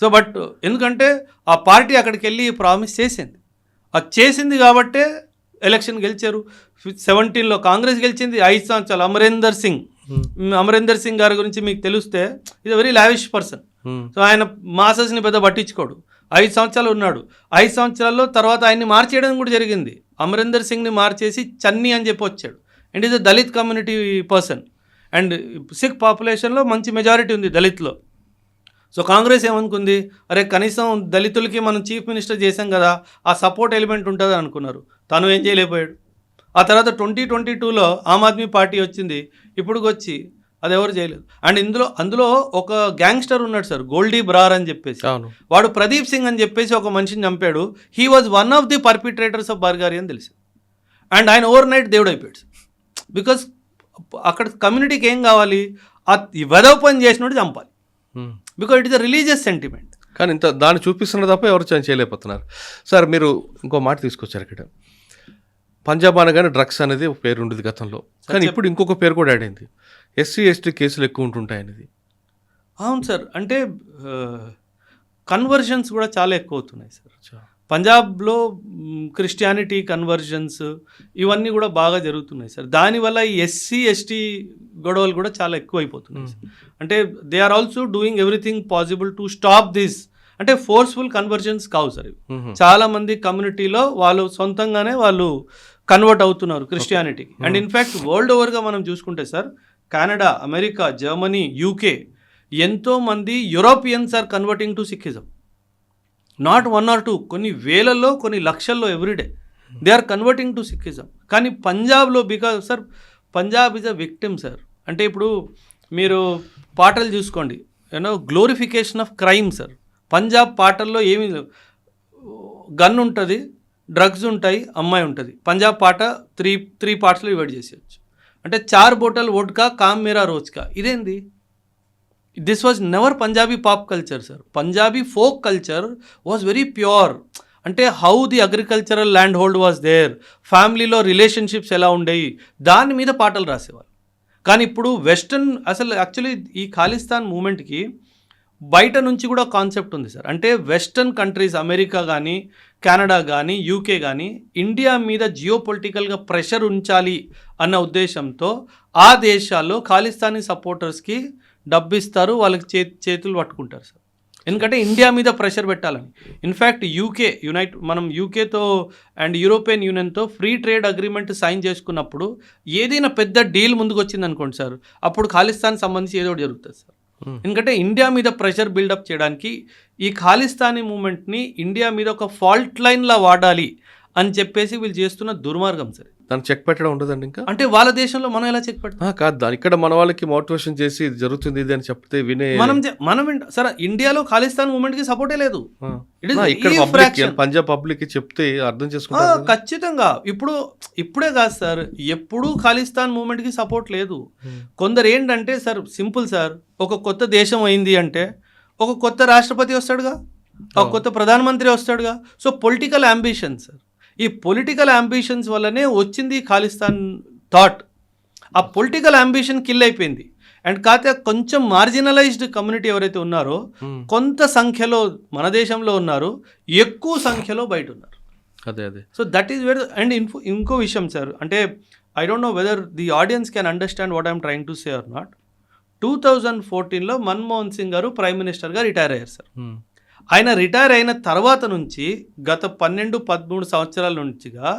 So but ఎందుకంటే ఆ పార్టీ అక్కడికి వెళ్ళి ప్రామిస్ చేసింది, అది చేసింది కాబట్టే ఎలక్షన్ గెలిచారు. 17లో కాంగ్రెస్ గెలిచింది. 5 సంవత్సరాలు అమరేందర్ సింగ్ గారి గురించి మీకు తెలిస్తే is a very lavish person. So ఆయన మాసెస్ని పెద్ద పట్టించుకోడు. 5 సంవత్సరాలు ఉన్నాడు. 5 సంవత్సరాల్లో తర్వాత ఆయన్ని మార్చేయడం కూడా జరిగింది. అమరేందర్ సింగ్ని మార్చేసి చన్నీ అని చెప్పి వచ్చాడు. And is a Dalit community person. And Sikh పాపులేషన్లో మంచి మెజారిటీ ఉంది దళిత్లో. సో కాంగ్రెస్ ఏమనుకుంది, అరే కనీసం దళితులకి మనం చీఫ్ మినిస్టర్ చేసాం కదా, ఆ సపోర్ట్ ఎలిమెంట్ ఉంటుంది అనుకున్నారు. తను ఏం చేయలేకపోయాడు. ఆ తర్వాత 2022లో ఆమ్ ఆద్మీ పార్టీ వచ్చింది, ఇప్పుడు వచ్చి అది ఎవరు చేయలేదు. అండ్ అందులో ఒక గ్యాంగ్స్టర్ ఉన్నాడు సార్, గోల్డీ బ్రార్ అని చెప్పేసి, వాడు ప్రదీప్ సింగ్ అని చెప్పేసి ఒక మనిషిని చంపాడు. He was one of the perpetrators of burglary అని తెలిసింది. అండ్ ఆయన ఓవర్ నైట్ దేవుడు అయిపోయాడు. బికాస్ అక్కడ కమ్యూనిటీకి ఏం కావాలి, ఆ వెదవ పని చేసినట్టు చంపాలి. Because it is a religious sentiment. కానీ ఇంత దాన్ని చూపిస్తున్న తప్ప ఎవరు చేయలేకపోతున్నారు. సార్ మీరు ఇంకో మాట తీసుకొచ్చారు ఇక్కడ, పంజాబ్ అనగానే డ్రగ్స్ అనేది ఒక పేరు ఉండేది గతంలో, కానీ ఇప్పుడు ఇంకొక పేరు కూడా యాడ్ అయింది, SC ST కేసులు ఎక్కువ ఉంటుంటాయి అనేది. అవును సార్. అంటే కన్వర్షన్స్ కూడా చాలా ఎక్కువ అవుతున్నాయి సార్. పంజాబ్లో క్రిస్టియానిటీ కన్వర్జన్స్ ఇవన్నీ కూడా బాగా జరుగుతున్నాయి సార్. దానివల్ల ఈ ఎస్సీ ఎస్టీ గొడవలు కూడా చాలా ఎక్కువ అయిపోతున్నాయి సార్. అంటే they are also doing everything possible to stop this. అంటే ఫోర్స్ఫుల్ కన్వర్జన్స్ కావు సార్ ఇవి. చాలా మంది కమ్యూనిటీలో వాళ్ళు సొంతంగానే వాళ్ళు కన్వర్ట్ అవుతున్నారు క్రిస్టియానిటీకి. అండ్ ఇన్ఫ్యాక్ట్ వరల్డ్ ఓవర్గా మనం చూసుకుంటే sir, Canada, America, Germany, UK, ఎంతోమంది Europeans are converting to Sikhism. Not 1 or 2, కొన్ని వేలల్లో కొన్ని లక్షల్లో everyday they are converting to Sikhism. కానీ పంజాబ్లో because sir Punjab is a victim sir. అంటే ఇప్పుడు మీరు పాటలు చూసుకోండి, you know glorification of crime sir. Punjab పాటల్లో ఏమి గన్ ఉంటుంది, డ్రగ్స్ ఉంటాయి, అమ్మాయి ఉంటుంది. పంజాబ్ పాట త్రీ పార్ట్స్లో డివైడ్ చేసేయచ్చు. అంటే 4 బోటల్ వోడ్కా కామ్ మేరా రోజుకా. ఇదేంది? This was never Punjabi pop culture, sir. Punjabi folk culture was very pure. అంటే how the agricultural land hold was there, ఫ్యామిలీలో రిలేషన్షిప్స్ ఎలా ఉండేవి, దాని మీద పాటలు రాసేవాళ్ళు. కానీ ఇప్పుడు వెస్టర్న్, అసలు యాక్చువల్లీ ఈ ఖాళిస్తాన్ మూమెంట్కి బయట నుంచి కూడా కాన్సెప్ట్ ఉంది సార్. అంటే వెస్టర్న్ కంట్రీస్, అమెరికా కానీ, కెనడా కానీ, యూకే కానీ ఇండియా మీద జియో పొలిటికల్గా ప్రెషర్ ఉంచాలి అన్న ఉద్దేశంతో ఆ దేశాల్లో ఖాళిస్తానీ సపోర్టర్స్కి డబ్బు ఇస్తారు, వాళ్ళకి చేతులు పట్టుకుంటారు సార్. ఎందుకంటే ఇండియా మీద ప్రెషర్ పెట్టాలని. ఇన్ఫ్యాక్ట్ మనం యూకేతో అండ్ యూరోపియన్ యూనియన్తో ఫ్రీ ట్రేడ్ అగ్రిమెంట్ సైన్ చేసుకున్నప్పుడు ఏదైనా పెద్ద డీల్ ముందుకు వచ్చింది అనుకోండి సార్, అప్పుడు ఖాళిస్తాన్ సంబంధించి ఏదో ఒకటి జరుగుతుంది సార్. ఎందుకంటే ఇండియా మీద ప్రెషర్ బిల్డప్ చేయడానికి ఈ ఖాళిస్తానీ మూమెంట్ని ఇండియా మీద ఒక ఫాల్ట్ లైన్లా వాడాలి అని చెప్పేసి వీళ్ళు చేస్తున్న దుర్మార్గం సార్. దాన్ని చెక్ పెట్టడం ఉండదండి ఇంకా. అంటే వాళ్ళ దేశంలో మనం ఎలా చెక్ పెడతాం? కాదు, దాని ఇక్కడ మన వాళ్ళకి మోటివేషన్ చేసి ఇది జరుగుతుంది ఇది అని చెప్తే వినే మనం సరే ఇండియాలో ఖాళిస్తాన్ మూమెంట్ కి సపోర్టే లేదు. ఇక్కడ పంజాబ్ పబ్లిక్ చెప్తే అర్థం చేసుకుంటారు ఖచ్చితంగా. ఇప్పుడే కాదు సార్, ఎప్పుడూ ఖాళిస్తాన్ మూమెంట్ కి సపోర్ట్ లేదు. కొందరు ఏంటంటే సార్ సింపుల్ సార్, ఒక కొత్త దేశం అయింది అంటే ఒక కొత్త రాష్ట్రపతి వస్తాడుగా, ఒక కొత్త ప్రధానమంత్రి వస్తాడుగా. సో పొలిటికల్ అంబిషన్ సార్, ఈ పొలిటికల్ అంబిషన్స్ వల్లనే వచ్చింది ఖాళిస్తాన్ థాట్. ఆ పొలిటికల్ అంబిషన్ కిల్ అయిపోయింది. అండ్ కాకపోతే కొంచెం మార్జినలైజ్డ్ కమ్యూనిటీ ఎవరైతే ఉన్నారో కొంత సంఖ్యలో మన దేశంలో ఉన్నారు, ఎక్కువ సంఖ్యలో బయట ఉన్నారు. అదే so that is where. And ఇంకో విషయం సార్, అంటే I don't know whether the audience can understand what I'm trying to say or not. 2014లో మన్మోహన్ సింగ్ గారు ప్రైమ్ మినిస్టర్గా రిటైర్ అయ్యారు సార్. ఆయన రిటైర్ అయిన తర్వాత నుంచి గత 12-13 సంవత్సరాల నుంచిగా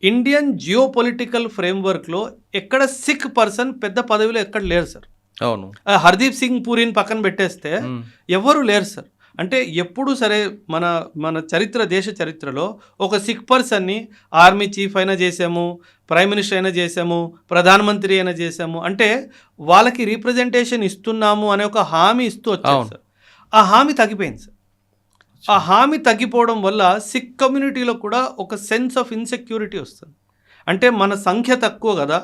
ఇండియన్ జియో పొలిటికల్ ఫ్రేమ్వర్క్లో ఎక్కడ సిక్ పర్సన్ పెద్ద పదవిలో ఎక్కడ లేరు సార్. అవును, హర్దీప్ సింగ్ పూరిని పక్కన పెట్టేస్తే ఎవరు లేరు సార్. అంటే ఎప్పుడు సరే మన దేశ చరిత్రలో ఒక సిక్ పర్సన్ని ఆర్మీ చీఫ్ అయినా చేసాము, ప్రైమ్ మినిస్టర్ అయినా చేసాము, ప్రధానమంత్రి అయినా చేసాము, అంటే వాళ్ళకి రీప్రజెంటేషన్ ఇస్తున్నాము అనే ఒక హామీ ఇస్తూ వచ్చారు సార్. ఆ హామీ తగ్గిపోయింది సార్. ఆ హామీ తగ్గిపోవడం వల్ల సిక్ కమ్యూనిటీలో కూడా ఒక సెన్స్ ఆఫ్ ఇన్సెక్యూరిటీ వస్తుంది. అంటే మన సంఖ్య తక్కువ కదా,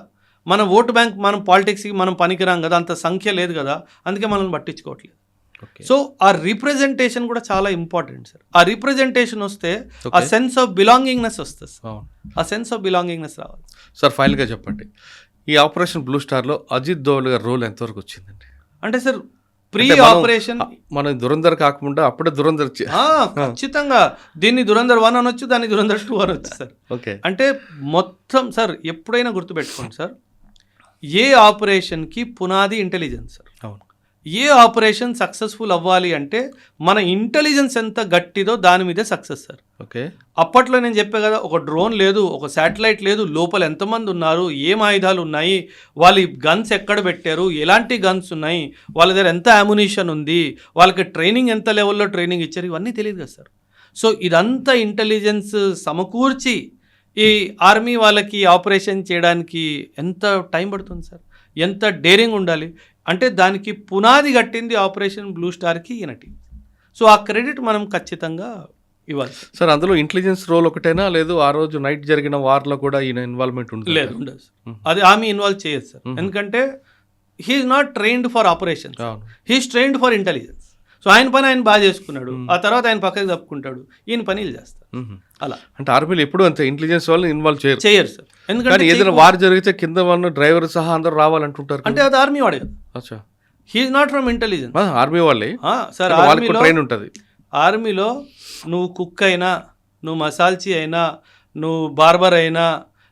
మన ఓటు బ్యాంక్, మనం పాలిటిక్స్కి మనం పనికిరాం కదా, అంత సంఖ్య లేదు కదా, అందుకే మనల్ని పట్టించుకోవట్లేదు. సో ఆ రిప్రజెంటేషన్ కూడా చాలా ఇంపార్టెంట్ సార్. ఆ రిప్రజెంటేషన్ వస్తే ఆ సెన్స్ ఆఫ్ బిలాంగింగ్నెస్ వస్తుంది. ఆ సెన్స్ ఆఫ్ బిలాంగింగ్నెస్ రావాలి సార్. ఫైనల్గా చెప్పండి, ఈ ఆపరేషన్ బ్లూ స్టార్లో అజిత్ దోవల్ గారి రోల్ ఎంతవరకు వచ్చిందండి? అంటే సార్ ప్రీ ఆపరేషన్ మనం దురంధర్ కాకుండా అప్పుడే దురంధర్, ఖచ్చితంగా దీన్ని దురంధర్ 1 అనొచ్చు, దాన్ని దురంధర్ 2 అనొచ్చు సార్. ఓకే, అంటే మొత్తం సార్ ఎప్పుడైనా గుర్తుపెట్టుకోండి సార్, ఏ ఆపరేషన్కి పునాది ఇంటెలిజెన్స్ సార్. అవును, ఏ ఆపరేషన్ సక్సెస్ఫుల్ అవ్వాలి అంటే మన ఇంటెలిజెన్స్ ఎంత గట్టిదో దాని మీదే సక్సెస్ సార్. ఓకే, అప్పట్లో నేను చెప్పే కదా, ఒక డ్రోన్ లేదు, ఒక శాటిలైట్ లేదు, లోపల ఎంతమంది ఉన్నారు, ఏం ఆయుధాలు ఉన్నాయి, వాళ్ళు గన్స్ ఎక్కడ పెట్టారు, ఎలాంటి గన్స్ ఉన్నాయి, వాళ్ళ దగ్గర ఎంత అమ్యునిషన్ ఉంది, వాళ్ళకి ట్రైనింగ్ ఎంత లెవెల్లో ట్రైనింగ్ ఇచ్చారు, ఇవన్నీ తెలియదు కదా సార్. సో ఇదంతా ఇంటెలిజెన్స్ సమకూర్చి ఈ ఆర్మీ వాళ్ళకి ఆపరేషన్ చేయడానికి ఎంత టైం పడుతుంది సార్, ఎంత డేరింగ్ ఉండాలి. అంటే దానికి పునాది కట్టింది ఆపరేషన్ బ్లూ స్టార్కి ఈయన టీం. సో ఆ క్రెడిట్ మనం ఖచ్చితంగా ఇవ్వాలి సార్. అందులో ఇంటెలిజెన్స్ రోల్ ఒకటేనా, లేదు ఆ రోజు నైట్ జరిగిన వార్లో కూడా ఈయన ఇన్వాల్వ్మెంట్ ఉంటుంది? లేదు, ఉండదు సార్. అది ఆమె ఇన్వాల్వ్ చేయదు సార్. ఎందుకంటే he's not trained for operation, he's trained for intelligence. So ఆయన పని ఆయన బాగా చేసుకున్నాడు, ఆ తర్వాత ఆయన పక్కకి తప్పుకుంటాడు, ఈయన పని వీళ్ళు చేస్తారు. అలా అంటే ఆర్మీలో ఎప్పుడు అంతే ఇంటెలిజెన్స్ వాళ్ళు ఇన్వాల్వ్ చేయరు సార్. ఎందుకంటే ఏదైనా వార్ జరిగితే కింద వాళ్ళు డ్రైవర్ సహా అందరూ రావాలంటుంటారు. అంటే అది ఆర్మీ వాడే కదా, he's not from intelligence. Army వాళ్ళే సార్, ట్రైన్ ఉంటుంది. ఆర్మీలో నువ్వు కుక్ అయినా, నువ్వు మసాల్చి అయినా, నువ్వు బార్బర్ అయినా,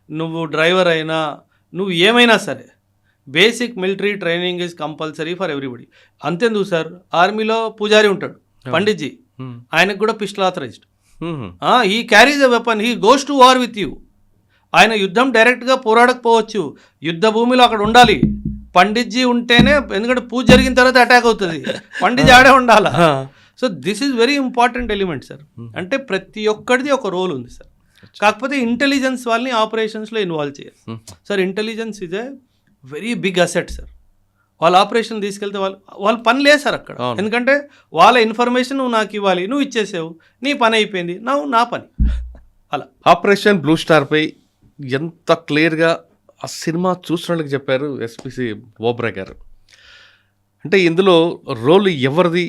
నువ్వు డ్రైవర్ అయినా, నువ్వు ఏమైనా సరే basic military training is compulsory for everybody. అంతేందుకు సార్, ఆర్మీలో పూజారి ఉంటాడు, పండిట్జీ, ఆయనకు కూడా pistol authorized. He carries a weapon, he goes to war with you. ఆయన యుద్ధం డైరెక్ట్గా పోరాడకపోవచ్చు, యుద్ధ భూమిలో అక్కడ ఉండాలి. పండిట్జీ ఉంటేనే, ఎందుకంటే పూజ జరిగిన తర్వాత అటాక్ అవుతుంది, పండిట్జీ ఆడే ఉండాలా. So this is very important element sir. అంటే ప్రతి ఒక్కరిది ఒక రోల్ ఉంది సార్. కాకపోతే ఇంటెలిజెన్స్ వాళ్ళని ఆపరేషన్స్లో ఇన్వాల్వ్ చేయాలి sir. Intelligence is a very big asset sir. వాళ్ళ ఆపరేషన్ తీసుకెళ్తే వాళ్ళ పని లేదు సార్ అక్కడ. ఎందుకంటే వాళ్ళ ఇన్ఫర్మేషన్ నువ్వు నాకు ఇవ్వాలి, నువ్వు ఇచ్చేసావు, నీ పని అయిపోయింది, నా పని అలా. ఆపరేషన్ బ్లూ స్టార్పై ఎంత క్లియర్గా ఆ సినిమా చూసినట్లుగా చెప్పారు ఎస్పీసీ ఓబ్రాయ్ గారు. అంటే ఇందులో రోల్ ఎవరిది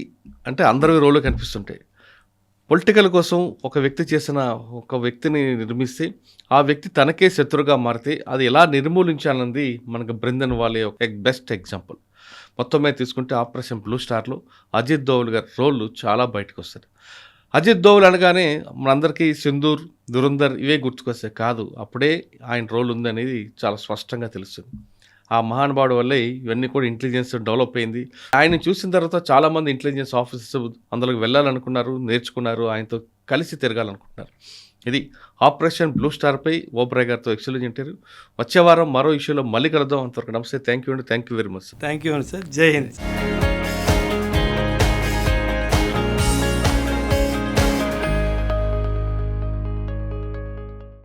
అంటే అందరి రోలు కనిపిస్తుంటాయి. పొలిటికల్ కోసం ఒక వ్యక్తి చేసిన ఒక వ్యక్తిని నిర్మిస్తే ఆ వ్యక్తి తనకే శత్రుగా మారితే అది ఎలా నిర్మూలించాలన్నది మనకు బృందన్ వాళ్ళే ఒక బెస్ట్ ఎగ్జాంపుల్. మొత్తం మీద తీసుకుంటే ఆపరేషన్ బ్లూ స్టార్లో అజిత్ దోవల్ గారి రోల్ చాలా బయటకు వస్తుంది. అజిత్ దోవల్ అనగానే మనందరికీ సింధూర్, దురంధర్ ఇవే గుర్తుకొస్తాయి కాదు, అప్పుడే ఆయన రోల్ ఉందనేది చాలా స్పష్టంగా తెలుస్తుంది. ఆ మహానుభావుడు వల్లే ఇవన్నీ కూడా ఇంటెలిజెన్స్ డెవలప్ అయింది. ఆయన చూసిన తర్వాత చాలామంది ఇంటెలిజెన్స్ ఆఫీసర్స్ అందులోకి వెళ్ళాలనుకున్నారు, నేర్చుకున్నారు, ఆయనతో కలిసి తిరగాలనుకుంటున్నారు. ఇది ఆపరేషన్ బ్లూ స్టార్పై ఓబ్రాయ్ గారితో ఎక్సలెంట్ ఇంటర్వ్యూ. వచ్చే వారం మరో ఇష్యూలో మళ్ళీ కలుద్దాం. అంతవరకు నమస్తే, thank you very much. Thank you sir. జై హింద్.